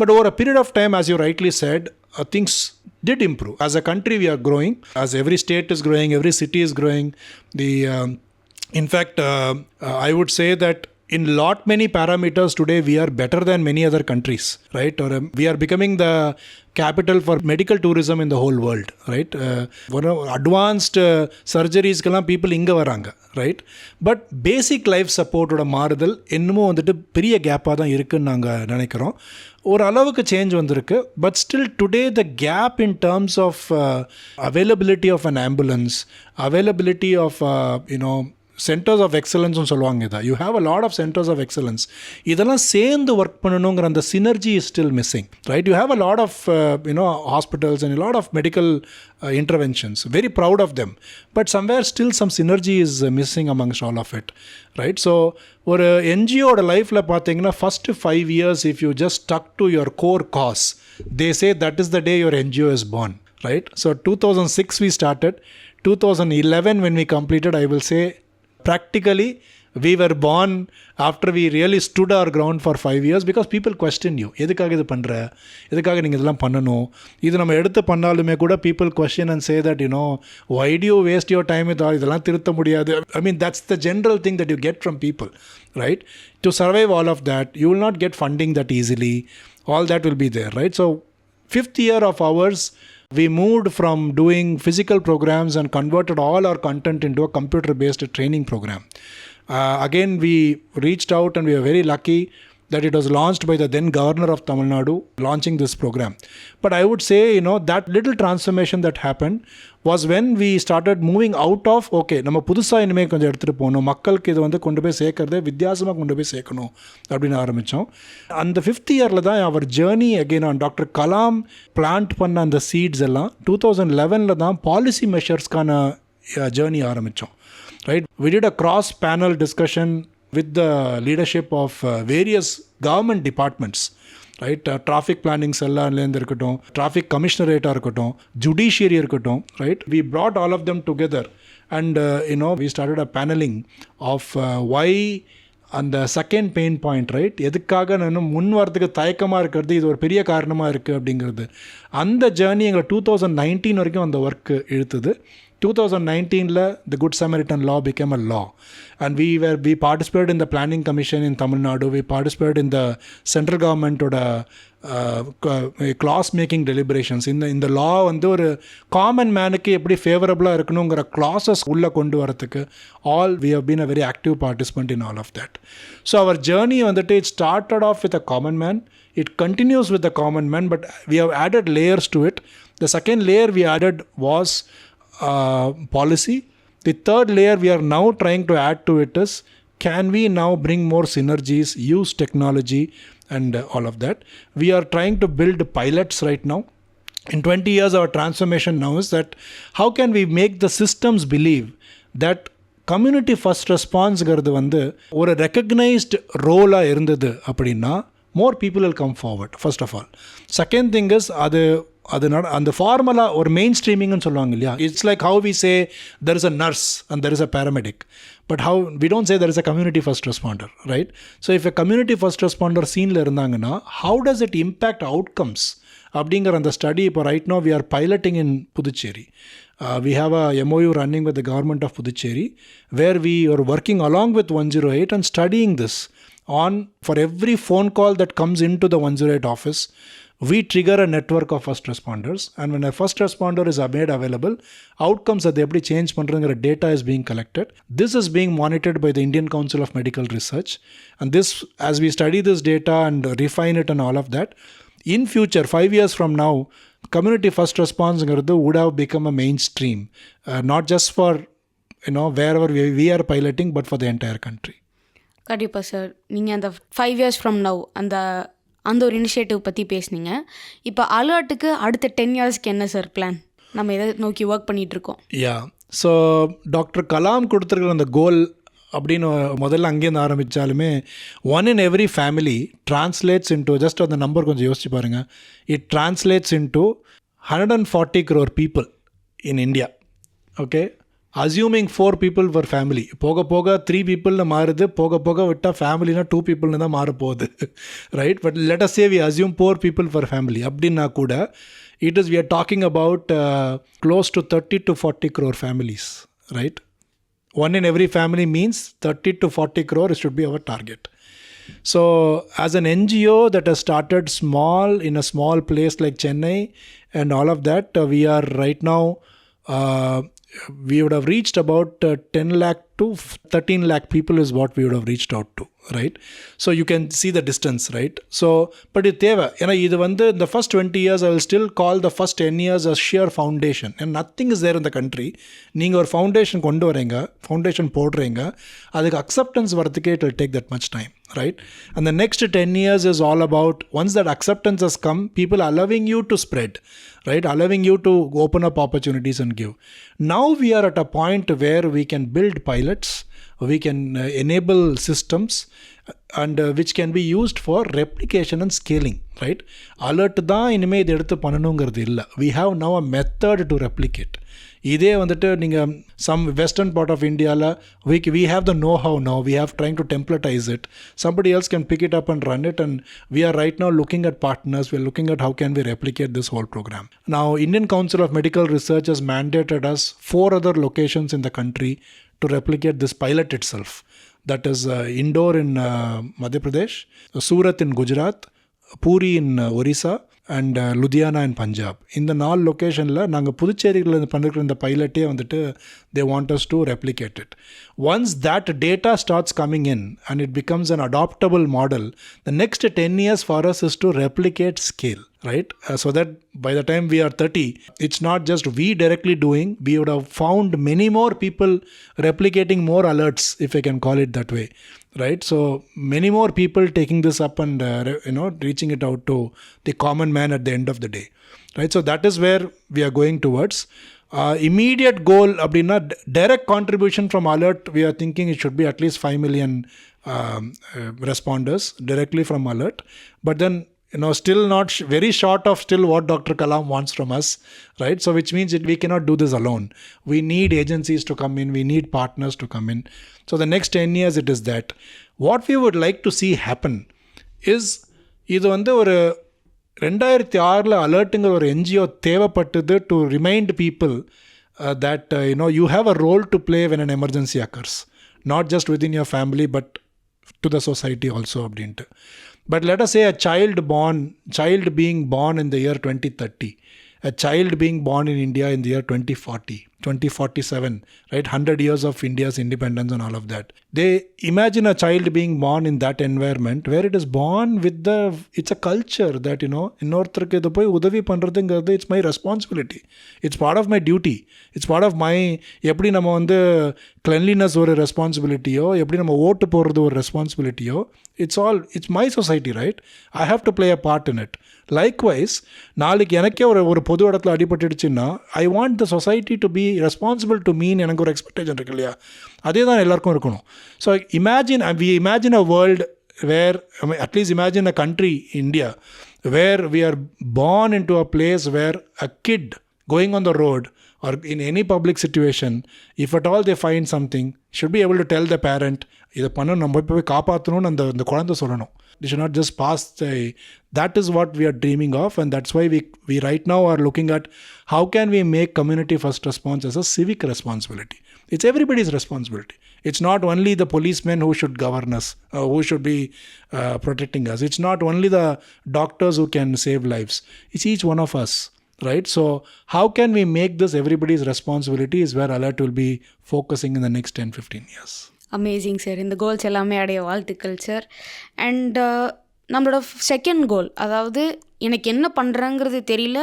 But over a period of time, as you rightly said, things did improve. As a country we are growing, as every state is growing, every city is growing. In fact, I would say that in lot many parameters today we are better than many other countries, right? Or we are becoming the capital for medical tourism in the whole world, right? Advanced surgeries-க்கெல்லாம் people இங்கே வராங்க, right? But basic life support-ஓட மாறுதல் இன்னமும் வந்துட்டு பெரிய கேப்பாக தான் இருக்குதுன்னு நாங்கள் நினைக்கிறோம். ஒரு அளவுக்கு சேஞ்ச் வந்திருக்கு. But still today the gap in terms of availability of an ambulance, availability of centres of எக்ஸலன்ஸ்னு சொல்லுவாங்க. இதை you have a lot of centres of excellence. இதெல்லாம் சேர்ந்து ஒர்க் பண்ணணுங்கிற அந்த synergy is still missing, right? You have a lot of hospitals and lot of medical interventions, very proud of them, but somewhere still some synergy is missing amongst all of it, right? So ஒரு NGOட லைஃப்பில் பார்த்தீங்கன்னா first 5 years if you just stuck to your core cause, they say that is the day your NGO is born, right? So 2006 we started. 2011 when we completed, I will say practically we were born after we really stood our ground for 5 years because people question you. எதுக்காக இது பண்ணுற, எதுக்காக நீங்கள் இதெல்லாம் பண்ணணும், இது நம்ம எடுத்து பண்ணாலுமே கூட people question and say that, why do you waste your time with all, இதெல்லாம் திருத்த முடியாது. I mean, that's the general thing that you get from people, right? To survive all of that, you will not get funding that easily. All that will be there, right? So 5th year of ours, we moved from doing physical programs and converted all our content into a computer-based training program. Again, we reached out and we were very lucky that it was launched by the then governor of Tamil Nadu, launching this program. But I would say, that little transformation that happened was when we started moving out of, okay, நம்ம புதுசாக இனிமேல் கொஞ்சம் எடுத்துகிட்டு போகணும், மக்களுக்கு இது வந்து கொண்டு போய் சேர்க்கறதே வித்தியாசமாக கொண்டு போய் சேர்க்கணும் அப்படின்னு ஆரம்பித்தோம். அந்த 5th இயரில் தான் அவர் journey again on doctor Kalam plant பண்ண அந்த சீட்ஸ் எல்லாம் 2011 தான் பாலிசி மெஷர்ஸ்க்கான ஜேர்னி ஆரம்பித்தோம். Right? We did a cross-panel discussion with the leadership of various government departments. Right? Traffic planning cell-லேருந்து இருக்கட்டும், traffic commissionerate-ஆக இருக்கட்டும், judiciary இருக்கட்டும், right? We brought all of them together and, we started a paneling of why அந்த second pain point, right, எதுக்காக நான் முன் வரதுக்கு தயக்கமாக இருக்கிறது, இது ஒரு பெரிய காரணமாக இருக்குது அப்படிங்கிறது. அந்த ஜேர்னி எங்களை 2019 வரைக்கும் அந்த work இழுத்துது. 2019 the Good Samaritan law became a law, and we participated in the planning commission in Tamil Nadu. We participated in the central government clause making deliberations. In the law வந்து ஒரு common மேனுக்கு எப்படி ஃபேவரபுளாக இருக்கணுங்கிற clauses உள்ள கொண்டு வரதுக்கு we have been a very active participant in all of that. So our journey வந்துட்டு it started off with a common man, it continues with the common man, but we have added layers to it. The second layer we added was policy. The third layer we are now trying to add to it is, can we now bring more synergies, use technology and all of that. We are trying to build pilots right now. In 20 years our transformation now is that how can we make the systems believe that community first response-ங்கிறது வந்து ஒரு recognized role-ஆக இருந்தது அப்படின்னா more people will come forward, first of all. Second thing is அந்த formula ஒரு main ஸ்ட்ரீமிங்னு சொல்லுவாங்க இல்லையா. It's like how we say there is a nurse and there is a paramedic, but how we don't say there is a community first responder, right? So if a community first responder சீனில் இருந்தாங்கன்னா how does it impact outcomes அப்படிங்கிற அந்த study இப்போ right now we are piloting in Puducherry. We have a MOU running with the government of Puducherry where we are working along with 108 and studying this on, for every phone call that comes into the 108 office, we trigger a network of first responders, and when a first responder is made available, outcomes that they have to change பண்றதுங்கிற data is being collected. This is being monitored by the Indian Council of Medical Research, and this, as we study this data and refine it and all of that, in future 5 years from now, community first response-ங்கிறது would have become a mainstream, not just for wherever we are piloting, but for the entire country. கண்டிப்பாக sir. நீங்கள் அந்த 5 years from now அந்த ஒரு initiative பற்றி பேசுனீங்க. இப்போ அலர்ட்டுக்கு அடுத்த 10 yearsக்கு என்ன சார் பிளான்? நம்ம எதை நோக்கி ஒர்க் பண்ணிகிட்ருக்கோம்? ஸோ டாக்டர் கலாம் கொடுத்துருக்குற அந்த கோல் அப்படின்னு முதல்ல அங்கேருந்து ஆரம்பித்தாலுமே 1 in every family translates into, just அந்த நம்பர் கொஞ்சம் யோசிச்சு பாருங்கள், it translates into 140 crore people in India. Okay, assuming 4 people per family, போக போக 3 peopleனு மாறுது, போக போக விட்டால் ஃபேமிலினா 2 peopleனு தான் மாறப்போகுது, right? But let us say we assume 4 people per family அப்படின்னா கூட we are talking about close to 30 to 40 crore families, right? 1 in every family means 30 to 40 crore should be our target. So as an NGO that has started small in a small place like Chennai and all of that, we are right now we would have reached about 10 lakh to 13 lakh people is what we would have reached out to, right? So you can see the distance, right? So but இது தேவை. ஏன்னா இது வந்து the first 20 years I will still call the first 10 years a sheer foundation, and nothing is there in the country. நீங்கள் ஒரு foundation கொண்டு வரீங்க, foundation போடுறீங்க, அதுக்கு acceptance வரதுக்கே it will take that much time, right? And the next 10 years is all about, once that acceptance has come, people allowing you to spread, right? Allowing you to open up opportunities and give. Now we are at a point where we can build pilots, we can enable systems, and which can be used for replication and scaling, right? Alert தான் இனிமேல் இது எடுத்து பண்ணணுங்கிறது இல்லை. We have now a method to replicate. இதே வந்துட்டு நீங்கள் some western part of இந்தியாவில் we have the know-how now, we have trying to templatize it, somebody else can pick it up and run it, and we are right now looking at partners, we are looking at how can we replicate this whole program. Now Indian Council of Medical Research has mandated us 4 other locations in the country to replicate this pilot itself. That is Indore in Madhya Pradesh, Surat in Gujarat, Puri in Orissa, and Ludhiana in Punjab. இந்த 4 லொக்கேஷனில் நாங்கள் புதுச்சேரியில் பண்ணிருக்கிற இந்த பைலட்டே வந்துட்டு they want us to replicate it. Once that data starts coming in and it becomes an adoptable model, the next 10 years for us is to replicate scale, right? So that by the time we are 30, it's not just we directly doing, we would have found many more people replicating more alerts, if I can call it that way. Right, so many more people taking this up and reaching it out to the common man at the end of the day, right? So that is where we are going towards. Immediate goal அப்படின்னா direct contribution from alert, we are thinking it should be at least 5 million responders directly from alert, but then still not very short of still what Dr. Kalam wants from us, right? So which means we cannot do this alone. We need agencies to come in, we need partners to come in. So the next 10 years it is that. What we would like to see happen is, இது வந்து ஒரு 2006 அலர்ட்டுங்கிற ஒரு NGO தேவைப்பட்டது to remind people that you have a role to play when an emergency occurs, not just within your family but to the society also அப்படின்ட்டு. But let us say a child being born in the year 2030, a child being born in India in the year 2040, 2047, right? 100 years of India's independence and all of that. They imagine a child being born in that environment where it is born with it's a culture that, இன்னொருத்தருக்கு இதை போய் உதவி பண்ணுறதுங்கிறது it's my responsibility. It's part of my duty. It's part of my, எப்படி நம்ம வந்து cleanliness ஒரு ரெஸ்பான்சிபிலிட்டியோ, எப்படி நம்ம ஓட்டு போடுறது ஒரு ரெஸ்பான்சிபிலிட்டியோ, it's my society, right? I have to play a part in it. Likewise, நாளைக்கு எனக்கே ஒரு பொது இடத்துல அடிபட்டுடுச்சுன்னா I want the society to be responsible to me, எனக்கு ஒரு எக்ஸ்பெக்டேஷன் இருக்கு இல்லையா? அதே தான் எல்லாருக்கும் இருக்கணும். So we imagine a world where, at least imagine a country, India, where we are born into a place where a kid going on the road or in any public situation, if at all they find something, should be able to tell the parent, இதை பண்ண நம்ம போய் காப்பாற்றணும்னு அந்த குழந்தை சொல்லணும். They should not just pass. That is what we are dreaming of, and that's why we right now are looking at how can we make community first response as a civic responsibility. It's everybody's responsibility. It's not only the policemen who should govern us, who should be protecting us. It's not only the doctors who can save lives. It's each one of us, right? So how can we make this everybody's responsibility is where Alert will be focusing in the next 10-15 years. Amazing sir. இந்த goals எல்லாமே அடைய வாழ்த்துக்கள் sir. And நம்மளோட second goal, அதாவது எனக்கு என்ன பண்ணுறேங்கிறது தெரியல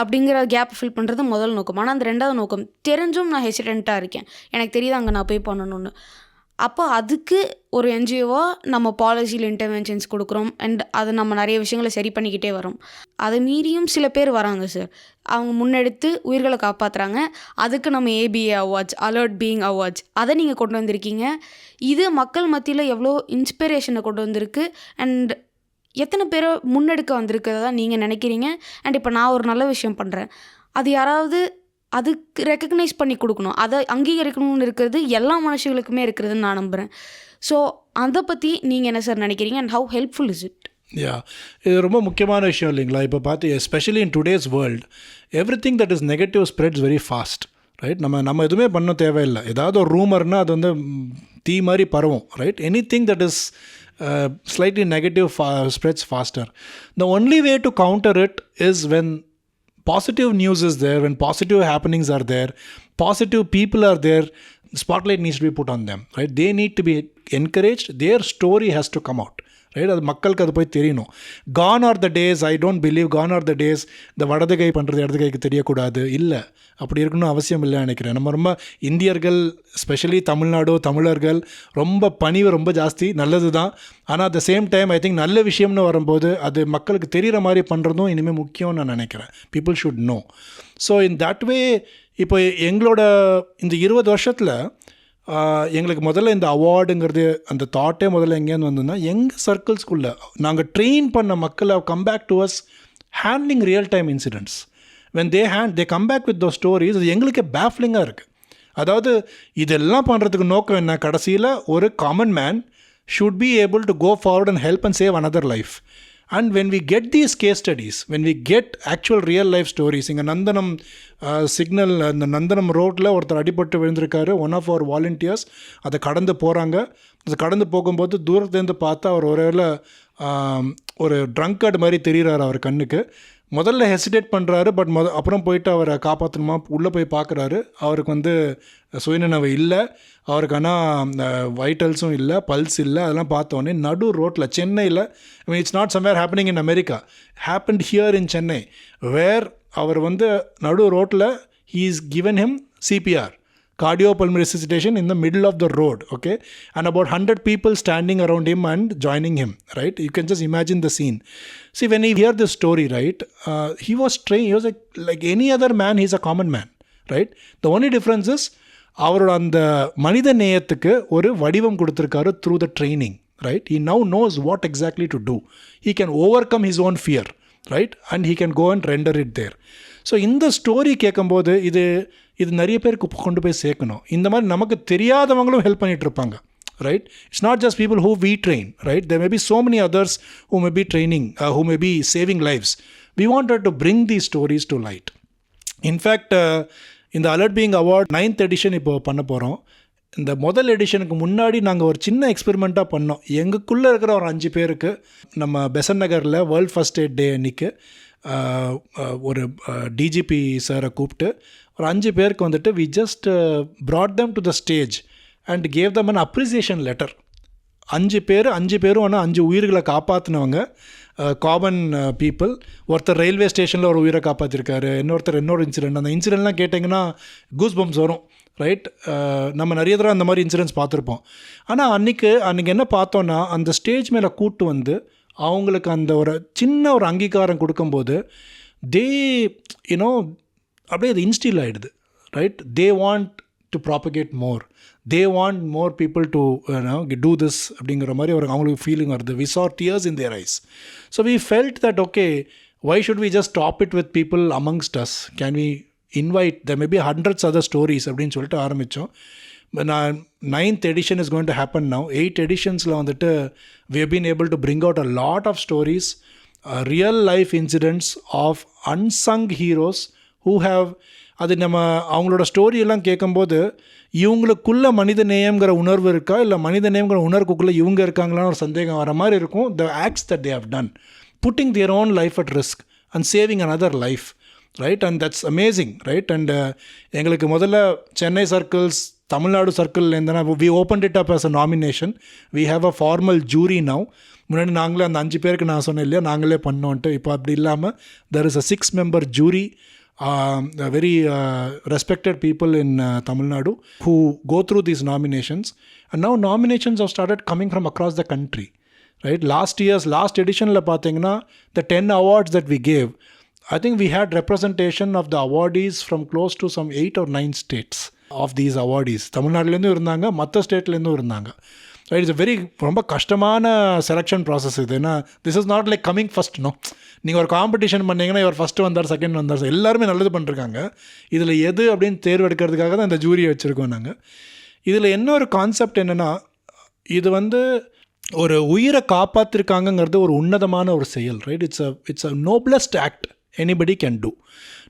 அப்படிங்கிற கேப் ஃபில் பண்ணுறது முதல் நோக்கம். ஆனால் அந்த 2வது நோக்கம் தெரிஞ்சும் நான் ஹெசிடெண்ட்டாக இருக்கேன், எனக்கு தெரியுது அங்கே நான் போய் பண்ணணும்னு. அப்போ அதுக்கு ஒரு என்ஜிஓவாக நம்ம பாலிசியில் இன்டர்வென்ஷன்ஸ் கொடுக்குறோம். அண்ட் அது நம்ம நிறைய விஷயங்களை சரி பண்ணிக்கிட்டே வரோம். அதை மீறியும் சில பேர் வராங்க சார், அவங்க முன்னெடுத்து உயிர்களை காப்பாற்றுறாங்க. அதுக்கு நம்ம ABA awards, alert being awards, அதை நீங்கள் கொண்டு வந்திருக்கீங்க. இது மக்கள் மத்தியில் எவ்வளோ இன்ஸ்பிரேஷனை கொண்டு வந்திருக்கு. அண்ட் எத்தனை பேரை முன்னெடுக்க வந்திருக்கிறதா நீங்கள் நினைக்கிறீங்க. அண்ட் இப்போ நான் ஒரு நல்ல விஷயம் பண்ணுறேன், அது யாராவது அதுக்கு ரெக்கக்னைஸ் பண்ணி கொடுக்கணும், அதை அங்கீகரிக்கணும்னு இருக்கிறது எல்லா மனுஷங்களுக்குமே இருக்கிறதுன்னு நான் நம்புகிறேன். ஸோ அதை பற்றி நீங்கள் என்ன சார் நினைக்கிறீங்க, and how helpful is it? இது ரொம்ப முக்கியமான விஷயம் இல்லைங்களா? இப்போ பார்த்து especially in today's world everything that is negative spreads very fast, right? நம்ம எதுவுமே பண்ண தேவையில்லை. ஏதாவது ஒரு ரூமர்னால் அது வந்து தீ மாதிரி பரவும், right? Anything that is slightly negative spreads faster. The only way to counter it is when positive news is there, when positive happenings are there, positive people are there, spotlight needs to be put on them, right? They need to be encouraged, their story has to come out, right? அது மக்களுக்கு அது போய் தெரியணும். Gone are the days, I don't believe gone are the days, இந்த வடது கை பண்ணுறது இடது கைக்கு தெரியக்கூடாது. இல்லை, அப்படி இருக்கணும் அவசியம் இல்லை நினைக்கிறேன். நம்ம ரொம்ப இந்தியர்கள், ஸ்பெஷலி தமிழர்கள் ரொம்ப பணிவு ரொம்ப ஜாஸ்தி, நல்லது தான். ஆனால் at the same time I think நல்ல விஷயம்னு வரும்போது அது மக்களுக்கு தெரிகிற மாதிரி பண்ணுறதும் இனிமேல் முக்கியம்னு நான் நினைக்கிறேன். People should know. So in that way இப்போ எங்களோட இந்த 20 வருஷத்தில் எங்களுக்கு முதல்ல இந்த அவார்டுங்கிறது அந்த தாட்டே முதல்ல எங்கேருந்து வந்ததுன்னா, எங்கள் சர்க்கிள்ஸ்குள்ளே நாங்கள் ட்ரெயின் பண்ண மக்கள் come back to us handling real time incidents. when they come back with those stories, அது எங்களுக்கே பேஃப்லிங்காக இருக்குது. அதாவது இதெல்லாம் பண்ணுறதுக்கு நோக்கம் என்ன, கடைசியில் ஒரு common man should be able to go forward and help and save another life. And when we get these case studies, when we get actual real life stories, இங்கே நந்தனம் சிக்னல், அந்த நந்தனம் ரோட்டில் ஒருத்தர் அடிபட்டு விழுந்திருக்காரு, ஒன் ஆஃப் அவர் வாலண்டியர்ஸ் அதை கடந்து போகிறாங்க. அது கடந்து போகும்போது தூரத்துலேருந்து பார்த்தா அவர் ஒருவேளை ஒரு ட்ரங்கர்டு மாதிரி தெரிகிறார் அவர் கண்ணுக்கு. முதல்ல ஹெசிடேட் பண்ணுறாரு, பட் அப்புறம் போயிட்டு அவரை காப்பாற்றணுமா உள்ளே போய் பார்க்குறாரு. அவருக்கு சுயநினைவு இல்லை, அவருக்கு ஆனால் வைட்டல்ஸும் இல்லை, பல்ஸ் இல்லை. அதெல்லாம் பார்த்தோன்னே நடு ரோட்டில் சென்னையில், it's not somewhere happening in America, happened here in Chennai, where அவர் நடு ரோட்டில் he is given him CPR, cardiopulmonary resuscitation, in the middle of the road, okay, and about 100 people standing around him and joining him, right? You can just imagine the scene. See, when you hear this story, right, he was trained, he was like any other man, he's a common man, right? The only difference is அவரோட அந்த மனித நேயத்துக்கு ஒரு வடிவம் கொடுத்துருக்காரு through the training, right? He now knows what exactly to do. He can overcome his own fear, right? And he can go and render it there. So இந்த story கேட்கும்போது இது நிறைய பேருக்கு கொண்டு போய் சேர்க்கணும். இந்த மாதிரி நமக்கு தெரியாதவங்களும் ஹெல்ப் பண்ணிகிட்ருப்பாங்க, right? It's not just people who we train, right? There may be so many others who may be training, who may be saving lives. We wanted to bring these stories to light. In fact, இந்த alert being award 9th edition இப்போ பண்ண போகிறோம். இந்த முதல் எடிஷனுக்கு முன்னாடி நாங்கள் ஒரு சின்ன எக்ஸ்பெரிமெண்ட்டாக பண்ணோம். எங்களுக்குள்ளே இருக்கிற ஒரு 5 பேருக்கு நம்ம பெசன் நகரில் வேர்ல்ட் ஃபர்ஸ்ட் எய்ட் டே அன்றைக்கி ஒரு டிஜிபி சாரை கூப்பிட்டு ஒரு 5 பேருக்கு we just brought them to the stage and gave them an appreciation letter. 5 பேரும் ஆனால் 5 உயிர்களை காப்பாற்றினவங்க, காமன் பீப்புள். ஒருத்தர் ரயில்வே ஸ்டேஷனில் ஒரு உயிரை காப்பாற்றிருக்காரு, இன்னொரு இன்சிடென்ட். அந்த இன்சிடென்ட்லாம் கேட்டிங்கன்னா கூஸ் பம்ப்ஸ் வரும், ரைட்? நம்ம நிறைய தடவை அந்த மாதிரி இன்சிடென்ட்ஸ் பார்த்துருப்போம். ஆனால் அன்றைக்கி என்ன பார்த்தோன்னா, அந்த ஸ்டேஜ் மேலே கூட்டு அவங்களுக்கு அந்த ஒரு சின்ன ஒரு அங்கீகாரம் கொடுக்கும்போது தே அப்படியே அது இன்ஸ்டில் ஆகிடுது, right? They want to propagate more, they want more people to do this அப்படிங்கிற மாதிரி அவங்களுக்கு ஃபீலிங் வருது. We saw tears in their eyes. So we felt that, okay, why should we just stop it with people amongst us? Can we invite, there may be hundreds other stories அப்படின்னு சொல்லிட்டு ஆரம்பித்தோம். நான் 9th edition is going to happen now. 8 editions-ல we have been able to bring out a lot of stories, real life incidents of unsung heroes who have, அது நம்ம அவங்களோட ஸ்டோரியெல்லாம் கேட்கும்போது இவங்களுக்குள்ள மனித நேயம்ங்கிற உணர்வு இருக்கா, இல்லை மனித நேயம்ங்கிற உணர்வுக்குள்ளே இவங்க இருக்காங்களான்னு ஒரு சந்தேகம் வர மாதிரி இருக்கும். The acts that they have done, putting their own life at risk and saving another life, right? And that's amazing, right? And எங்களுக்கு முதல்ல சென்னை சர்க்கிள்ஸ், தமிழ்நாடு சர்க்கிள்லேருந்துனா we opened it up as a nomination. We have a formal jury now. முன்னாடி நாங்களே அந்த 5 பேருக்கு நான் சொன்னேன் இல்லையா, நாங்களே பண்ணோன்ட்டு. இப்போ அப்படி இல்லாமல் there is a 6-member jury, very respected people in Tamil Nadu who go through these nominations. And now nominations have started coming from across the country, right? Last edition-ல பார்த்தீங்கன்னா the 10 awards that we gave, I think we had representation of the awardees from close to some 8 or 9 states of these awardees. தமிழ்நாட்டிலேருந்தும் இருந்தாங்க, மற்ற ஸ்டேட்லேருந்தும் இருந்தாங்க, right? It's very ரொம்ப கஷ்டமான selection process இது. ஏன்னா this is not like coming first, no. நீங்கள் ஒரு competition பண்ணிங்கன்னா இவர் ஃபஸ்ட்டு வந்தார், செகண்ட் வந்தார், எல்லாருமே நல்லது பண்ணிருக்காங்க. இதில் எது அப்படின்னு தேர்வு எடுக்கிறதுக்காக தான் இந்த ஜூரியை வச்சுருக்கோம் நாங்கள். இதில் என்ன ஒரு கான்செப்ட் என்னென்னா, இது ஒரு உயிரை காப்பாற்றிருக்காங்கங்கிறது ஒரு உன்னதமான ஒரு செயல், right? It's a noblest act anybody can do.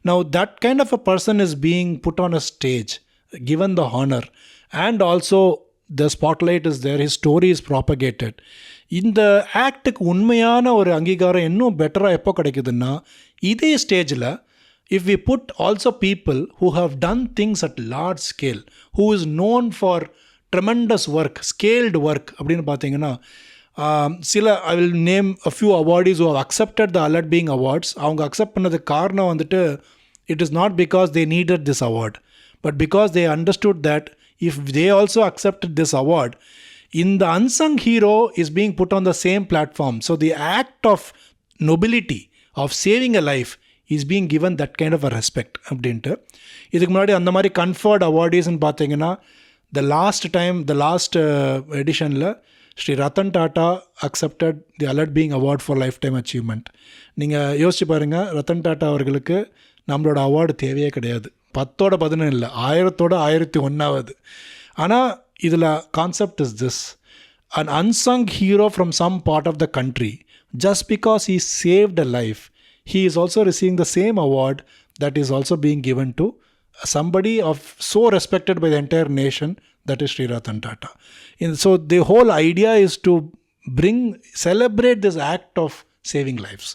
Now that kind of a person is being put on a stage, given the honor, and also the spotlight is there, his story is propagated. இந்த ஆக்டுக்கு உண்மையான ஒரு அங்கீகாரம் இன்னும் பெட்டராக எப்போ கிடைக்குதுன்னா, இதே ஸ்டேஜில் if we put also people who have done things at large scale, who is known for tremendous work, scaled work அப்படின்னு பார்த்தீங்கன்னா, I will name a few awardees who have accepted the Alert Being Awards. அவங்க accept பண்ணதுக்கு காரணம் it is not because they needed this award, but because they understood that if they also accepted this award, in the unsung hero is being put on the same platform. So the act of nobility of saving a life is being given that kind of a respect அப்படின்ட்டு. இதுக்கு முன்னாடி அந்த மாதிரி conferred அவார்டீஸ்ன்னு பார்த்தீங்கன்னா, the last editionல Shri Ratan Tata accepted the alert being award for life time achievement. நீங்கள் யோசிச்சு பாருங்கள், ரத்தன் டாட்டா அவர்களுக்கு நம்மளோட அவார்டு தேவையே கிடையாது. 10ஓட 11 இல்லை, 1000ஓட 1001. ஆனால் இதில் concept is this: an unsung hero from some part of the country, just because he saved a life, he is also receiving the same award that is also being given to somebody of so respected by the entire nation, that is Sri Ratan Tata. So the whole idea is to celebrate this act of saving lives.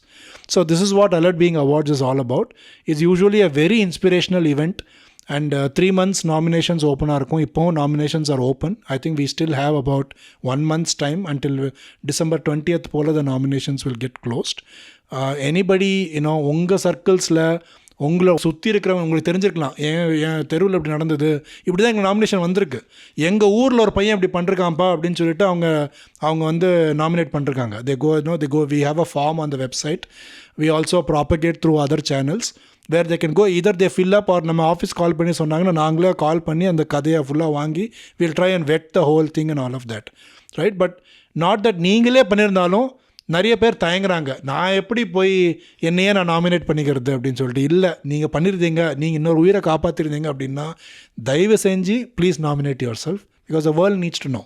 So this is what Alert Being Awards is all about. It's usually a very inspirational event, and 3 months nominations open இருக்கும். இப்போ nominations are open. I think we still have about 1 month's time until December 20th போல the nominations will get closed. Anybody, உங்கள் சர்க்கிள்ஸில் உங்களை சுற்றி இருக்கிறவங்க உங்களுக்கு தெரிஞ்சிருக்கலாம், என் தெருவில் இப்படி நடந்தது, இப்படி தான் எங்கள் நாமினேஷன் வந்திருக்கு, எங்கள் ஊரில் ஒரு பையன் இப்படி பண்ணிருக்கான்ப்பா அப்படின்னு சொல்லிட்டு அவங்க வந்து நாமினேட் பண்ணிருக்காங்க. they go we have a form on the website. We also propagate through other channels where they can go, either they fill up or நம்ம ஆஃபீஸ் கால் பண்ணி சொன்னாங்கன்னா நாங்களே கால் பண்ணி அந்த கதையை ஃபுல்லாக வாங்கி we'll try and vet the whole thing and all of that, right? But not that நீங்களே பண்ணியிருந்தாலும் நிறைய பேர் தயங்குறாங்க, நான் எப்படி போய் என்னையே நான் நாமினேட் பண்ணிக்கிறது அப்படின்னு சொல்லிட்டு. இல்லை, நீங்கள் பண்ணியிருந்தீங்க, நீங்கள் இன்னொரு உயிரை காப்பாற்றிருந்தீங்க அப்படின்னா தயவு செஞ்சு please nominate your self, because the world needs to know,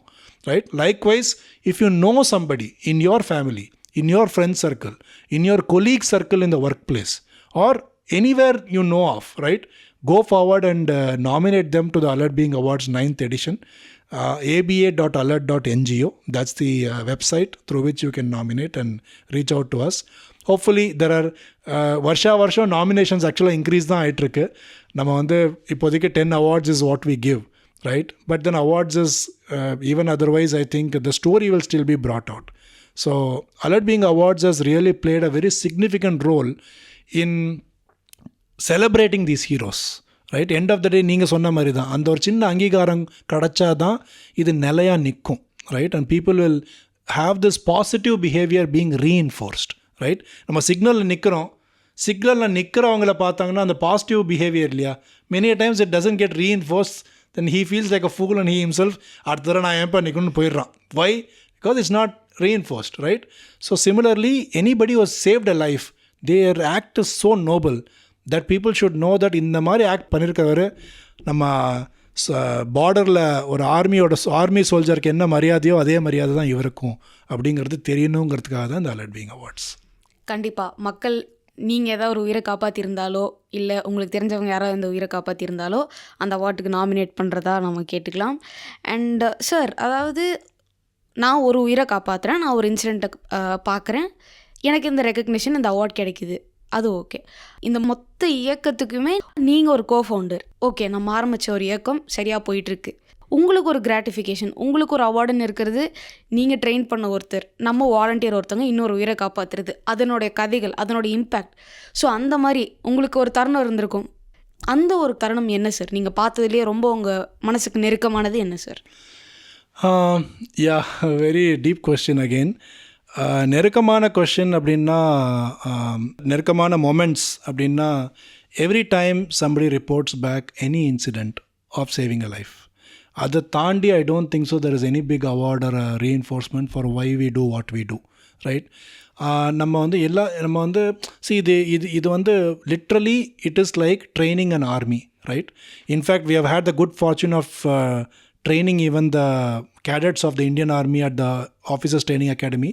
right? Likewise, if you know somebody in your family, in your friend circle, in your colleague circle in the workplace, or anywhere you know of, right? Go forward and nominate them to the Alert Being Awards 9th edition. aba.alert.ngo, that's the website through which you can nominate and reach out to us. Hopefully there are வருஷம் nominations actually increase தான் ஆகிட்டுருக்கு. நம்ம வந்து இப்போதைக்கு 10 awards is what we give, right? But then awards is even otherwise, I think the story will still be brought out. So Alert Being Awards has really played a very significant role in celebrating these heroes, right? End of the day நீங்கள் சொன்ன மாதிரி தான், அந்த ஒரு சின்ன அங்கீகாரம் கிடச்சா தான் இது நிலையாக நிற்கும், right? And people will have this positive behaviour being reinforced, right? நம்ம சிக்னலில் நிற்கிறவங்கள பார்த்தாங்கன்னா அந்த பாசிட்டிவ் பிஹேவியர் இல்லையா, many times it doesn't get reinforce, then he feels like a fool and he himself அடுத்த தடவை நான் ஏன்ப்பா நிற்கணும்னு போயிடுறான். Why? Because it's not reinforced, right? So similarly, anybody who has saved a life, their act is so noble that people should know that இந்த மாதிரி act பண்ணியிருக்கவர் நம்ம பார்டரில் ஒரு ஆர்மி சோல்ஜருக்கு என்ன மரியாதையோ அதே மரியாதை தான் இவருக்கும் அப்படிங்கிறது தெரியணுங்கிறதுக்காக தான் இந்த அலர்ட் பீயிங் அவார்ட்ஸ். கண்டிப்பாக மக்கள், நீங்கள் ஏதாவது ஒரு உயிரை காப்பாற்றிருந்தாலோ இல்லை உங்களுக்கு தெரிஞ்சவங்க யாராவது இந்த உயிரை காப்பாற்றிருந்தாலோ அந்த அவார்டுக்கு நாமினேட் பண்ணுறதா நம்ம கேட்டுக்கலாம். அண்ட் சார், அதாவது நான் ஒரு உயிரை காப்பாற்றுறேன், நான் ஒரு இன்சிடெண்ட்டை பார்க்குறேன், எனக்கு இந்த ரெக்கக்னிஷன், இந்த அவார்ட் கிடைக்குது, அது ஓகே. இந்த மொத்த இயக்கத்துக்குமே நீங்கள் ஒரு கோஃபவுண்டர், ஓகே, நம்ம ஆரம்பித்த ஒரு இயக்கம் சரியாக போயிட்டுருக்கு, உங்களுக்கு ஒரு கிராட்டிஃபிகேஷன், உங்களுக்கு ஒரு அவார்டுன்னு இருக்கிறது, நீங்கள் ட்ரெயின் பண்ண ஒருத்தர், நம்ம வாலண்டியர் ஒருத்தவங்க இன்னொரு உயிரை காப்பாற்றுறது, அதனுடைய கதைகள், அதனுடைய இம்பேக்ட். ஸோ அந்த மாதிரி உங்களுக்கு ஒரு தருணம் இருந்திருக்கும். அந்த ஒரு தருணம் என்ன சார்? நீங்கள் பார்த்ததுலேயே ரொம்ப உங்கள் மனசுக்கு நெருக்கமானது என்ன sir? Very deep question again. நெருக்கமான கொஸ்டின் அப்படின்னா, நெருக்கமான மொமெண்ட்ஸ் அப்படின்னா, every time somebody reports back any incident of saving a life. அதை தாண்டி I don't think so there is any big award or reinforcement for why we do what we do, right? நம்ம வந்து இது வந்து literally it is like training an army, right? In fact we have had the good fortune of training even the cadets of the Indian Army at the Officers Training Academy.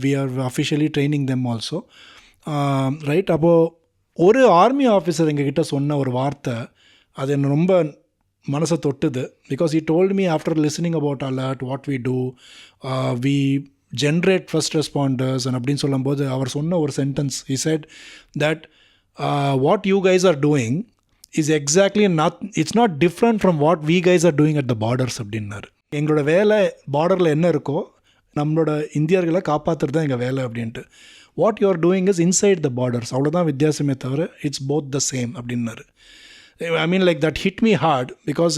We are officially training them also, right? அப்போது ஒரு army officer எங்ககிட்ட சொன்ன ஒரு வார்த்தை அது என்ன ரொம்ப மனசை தொட்டுது. Because he told me after listening about alert, what we do, we generate first responders and அப்படின்னு சொல்லும்போது அவர் சொன்ன ஒரு sentence, he said that what you guys are doing is exactly not, it's not different from what we guys are doing at the borders அப்படின்னாரு. எங்களோட வேலை பார்டரில் என்ன இருக்கோ நம்மளோட இந்தியர்களை காப்பாற்றுறது தான் எங்கள் வேலை அப்படின்ட்டு. What you are doing is inside the borders, அவ்வளோதான் வித்தியாசமே தவிர இட்ஸ் போத் த சேம் அப்படின்னாரு. I mean like that hit me hard because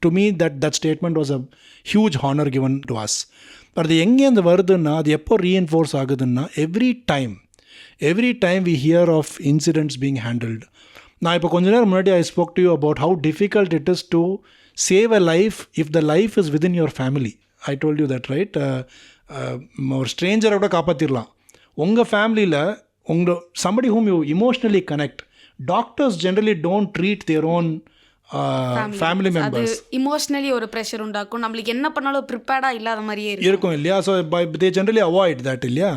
to me that statement was a huge honour given to us. But அது எங்கேருந்து வருதுன்னா, அது எப்போ reinforce ஆகுதுன்னா, every time we hear of incidents being handled. நான் இப்போ கொஞ்ச நேரம் முன்னாடி I spoke to you about how difficult it is to save a life if the life is within your family. I told you that, right? ஒரு ஸ்ட்ரேஞ்சரை கூட காப்பாற்றிடலாம். உங்கள் ஃபேமிலியில் somebody whom you emotionally connect, doctors generally don't treat their own family அது members emotionally ஒரு pressure உண்டாக்கும், நம்மளுக்கு என்ன பண்ணாலும் ப்ரிப்பேர்டாக இல்லாத மாதிரியே இருக்கும். இருக்கும் இல்லையா? So they generally avoid that இல்லையா?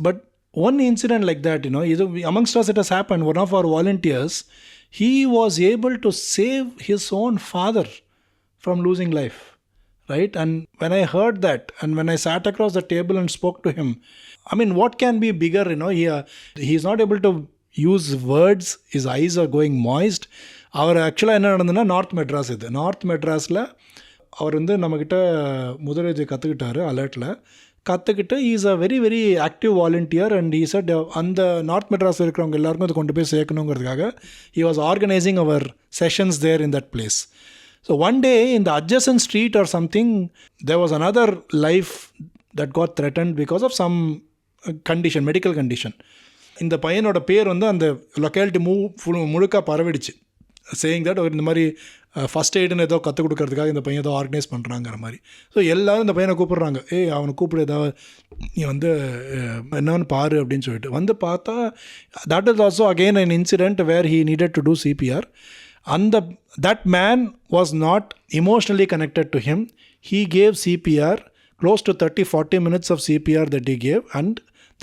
But one incident like that, இது amongst us it has happened. One of our volunteers, he was able to save his own father from losing life, right? And when I heard that, and when I sat across the table and spoke to him, I mean, what can be bigger, he's not able to use words, his eyes are going moist. அவர் ஆக்சுவலாக என்ன நடந்ததுன்னா, north மெட்ராஸில் அவர் வந்து நம்மக்கிட்ட முதலுதவி கற்றுக்கிட்டாரு அலர்ட்டில். கற்றுக்கிட்டு is a very very active volunteer. And he said அந்த நார்த் மெட்ராஸில் இருக்கிறவங்க எல்லாருக்கும் அது கொண்டு போய் சேர்க்கணுங்கிறதுக்காக he was organising our sessions there in that place. So one day in the adjacent street or something, there was another life that got threatened because of some condition, medical condition. இந்த பையனோட பேர் வந்து அந்த locality முழுக்க பரவிடுச்சு, saying that இந்த மாதிரி first எய்டுன்னு ஏதோ கற்றுக் கொடுக்கறதுக்காக இந்த பையன் ஏதோ ஆர்கனைஸ் பண்ணுறாங்கிற மாதிரி. ஸோ எல்லோரும் இந்த பையனை கூப்பிட்றாங்க, அவனை கூப்பிடு, ஏதாவது நீ வந்து என்னன்னு பாரு அப்படின்னு சொல்லிட்டு வந்து பார்த்தா, that is also again an incident where he needed to do CPR. That man was not emotionally connected to him. He gave CPR, close to 30-40 minutes of CPR that he gave, and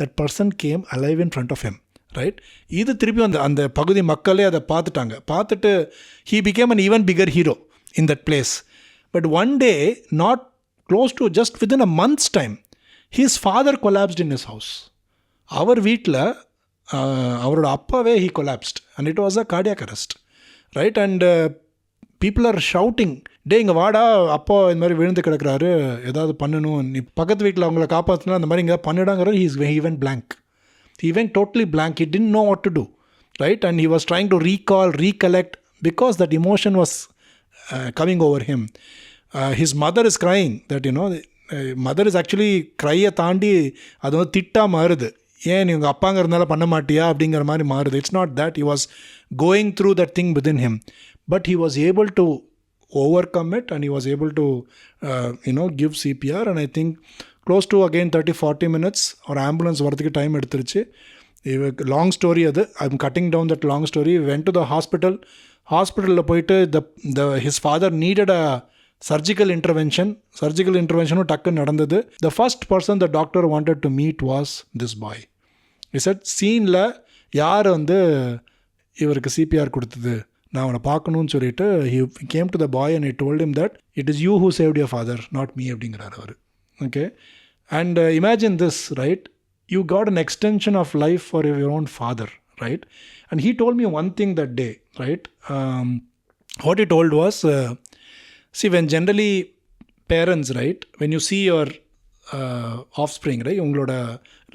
that person came alive in front of him, right? இது திருப்பி அந்த பகுதி மக்களே அதை பார்த்துட்டு he became an even bigger hero in that place. But one day, not close to just within a month's time, his father collapsed in his house. அவர் வீட்டில் அவரோட அப்பாவே he collapsed, and it was a cardiac arrest, right? And people are shouting, இங்கே வாடா, அப்பா இந்த மாதிரி விழுந்து கிடக்கிறாரு, ஏதாவது பண்ணணும், நீ பக்கத்து வீட்டில் அவங்கள காப்பாற்றினா அந்த மாதிரி இங்கே பண்ணிடாங்கிற. he went blank. He went totally blank. He didn't know what to do, right? And he was trying to recollect, because that emotion was coming over him. His mother is crying, that mother is actually cry-ஐ தாண்டி அது வந்து திட்டாக மாறுது. ஏன் நீ உங்கள் அப்பாங்கிறதுனால பண்ண மாட்டியா அப்படிங்கிற மாதிரி மாறுது. It's not that. He was going through that thing within him, but he was able to overcome it, and he was able to give CPR. And I think close to again 30-40 minutes ஒரு ambulance வரதுக்கு time எடுத்துருச்சு. Long story அது, I'm cutting down that long story. Went to the ஹாஸ்பிட்டலில் போயிட்டு his father needed a surgical இன்டர்வென்ஷனும் டக்குன்னு நடந்தது. The first person the doctor wanted to meet was this boy. He said, சீனில் யார் வந்து இவருக்கு CPR கொடுத்தது, நான் அவனை பார்க்கணும்னு சொல்லிட்டு he came to the boy and he told him that it is you who saved your father, not me அப்படிங்கிறார் அவர். Okay, and imagine this, right? You got an extension of life for your own father, right? And he told me one thing that day, right? What he told was, see, when generally parents, right, when you see your offspring, right, உங்களோட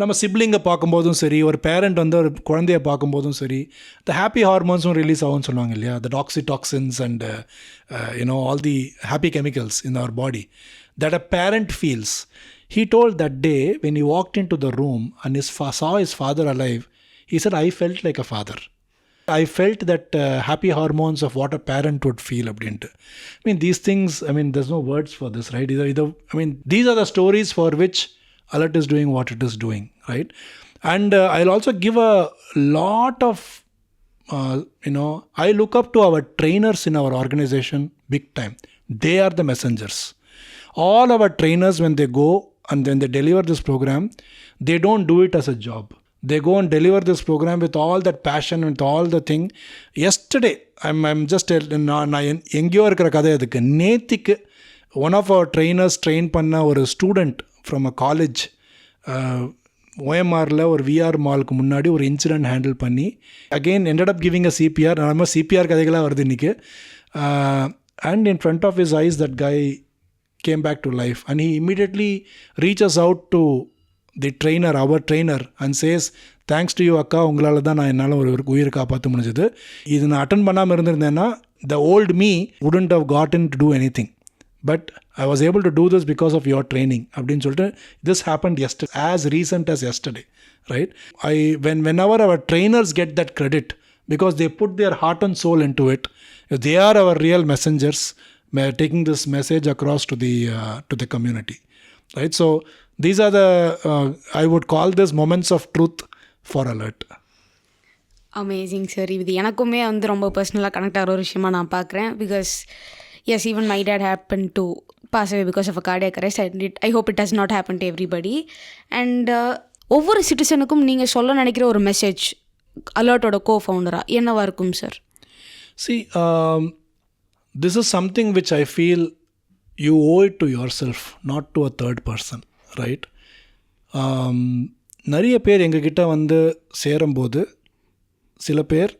நம்ம சிப்ளிங்கை பார்க்கும்போதும் சரி, ஒரு parent வந்து ஒரு குழந்தைய பார்க்கும்போதும் சரி, the happy hormonesum ரிலீஸ் ஆகும்னு சொல்லுவாங்க இல்லையா, the oxytocins and all the happy chemicals in our body that a parent feels. He told that day when he walked into the room and saw his father alive, he said, I felt like a father. I felt that happy hormones of what a parent would feel அப்படின்ட்டு. I mean, these things, I mean, there's no words for this, right? I mean, these are the stories for which Alert is doing what it is doing, right? And I'll also give a lot of, I look up to our trainers in our organization big time. They are the messengers. All our trainers, when they go and when they deliver this program, they don't do it as a job. They go and deliver this program with all that passion, with all the thing. Yesterday, I'm just நான் எங்கேயோ இருக்கிற கதை அதுக்கு. நேத்திக்கு one of our trainers train பண்ண ஒரு student from a college OMRல ஒரு VR மாலுக்கு முன்னாடி ஒரு இன்சிடென்ட் ஹேண்டில் பண்ணி again ended up giving a CPR. நம்ம CPR கதைகளாக வருது இன்றைக்கி. And in front of his eyes, that guy came back to life, and he immediately reaches out to the trainer, our trainer, and says, thanks to you அக்கா, உங்களால் தான் நான் என்னால் ஒரு உயிரை காப்பாற்ற முடிஞ்சது. இது நான் அட்டன் பண்ணாமல் இருந்திருந்தேன்னா the old me wouldn't have gotten to do anything, but I was able to do this because of your training அப்படின்னு சொல்லிட்டு. This happened yesterday, as recent as yesterday, right? Whenever our trainers get that credit because they put their heart and soul into it, they are our real messengers taking this message across to the community, right? So these are the I would call this moments of truth for Alert. Amazing sir. இது எனக்குமே வந்து ரொம்ப பர்சனலாக connect ஆகிற ஒரு விஷயமா நான் பார்க்குறேன். Because yes, even my dad happen to pass away because of a cardiac arrest. I hope it does not happen to everybody. And ஒவ்வொரு சிட்டிசனுக்கும் நீங்கள் சொல்ல நினைக்கிற ஒரு மெசேஜ் அலர்ட்டோட co-ஃபவுண்டராக என்னவா இருக்கும் sir? See, this is something which I feel you owe it to yourself, not to a third person, right? நிறைய பேர் எங்ககிட்ட வந்து சேரும்போது சில பேர்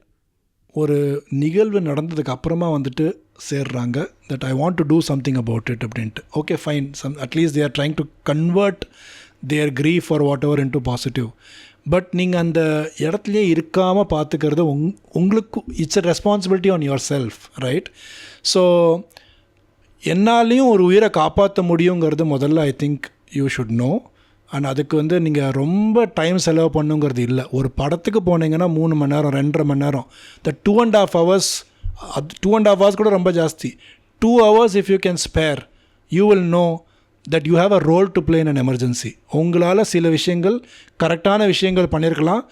ஒரு நிகழ்வு நடந்ததுக்கு அப்புறமா வந்துட்டு சேர்றாங்க, that I want to do something about it அப்படின்ட்டு. Okay fine, at least they are trying to convert their grief or whatever into positive. But நீங்கள் அந்த இடத்துலையே இருக்காமல் பார்த்துக்கிறது உங்களுக்கு it's a responsibility on yourself, right? So என்னாலையும் ஒரு உயிரை காப்பாற்ற முடியுங்கிறது முதல்ல I think you should know. And அதுக்கு வந்து நீங்கள் ரொம்ப டைம் செலவு பண்ணுங்கிறது இல்லை. ஒரு படத்துக்கு போனீங்கன்னா 3 மணி நேரம் 2.5 மணி நேரம், த 2.5 hours, அது 2.5 hours கூட ரொம்ப ஜாஸ்தி. 2 hours if you can spare, you will know that you have a role to play in an emergency. உங்களால் சில விஷயங்கள் கரெக்டான விஷயங்கள் பண்ணியிருக்கலாம்,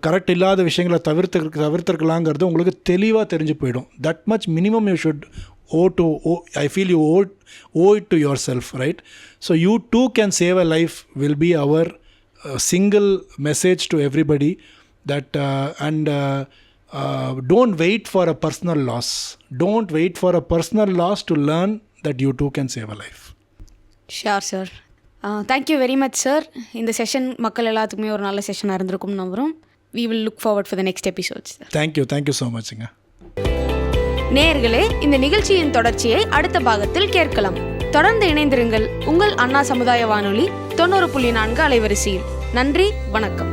கரெக்ட் இல்லாத விஷயங்களை தவிர்த்திருக்கலாங்கிறது உங்களுக்கு தெளிவாக தெரிஞ்சு போயிடும். That much minimum you should I feel you owe it to yourself, right? So you too can save a life will be our single message to everybody, that don't wait for a personal loss. Don't wait for a personal loss to learn that you too can save a life. Sure sir. Thank you very much sir. இந்த session மக்கள் எல்லாத்துக்குமே ஒரு நல்ல செஷனாக இருந்திருக்கும் நம்புகிறோம். We will look forward for the next episodes. Thank you so much. நேயர்களே, இந்த நிகழ்ச்சியின் தொடர்ச்சியை அடுத்த பாகத்தில் கேட்கலாம். தொடர்ந்து இணைந்திருங்கள் உங்கள் அண்ணா சமுதாய வானொலி 90.4 அலைவரிசையில். நன்றி, வணக்கம்.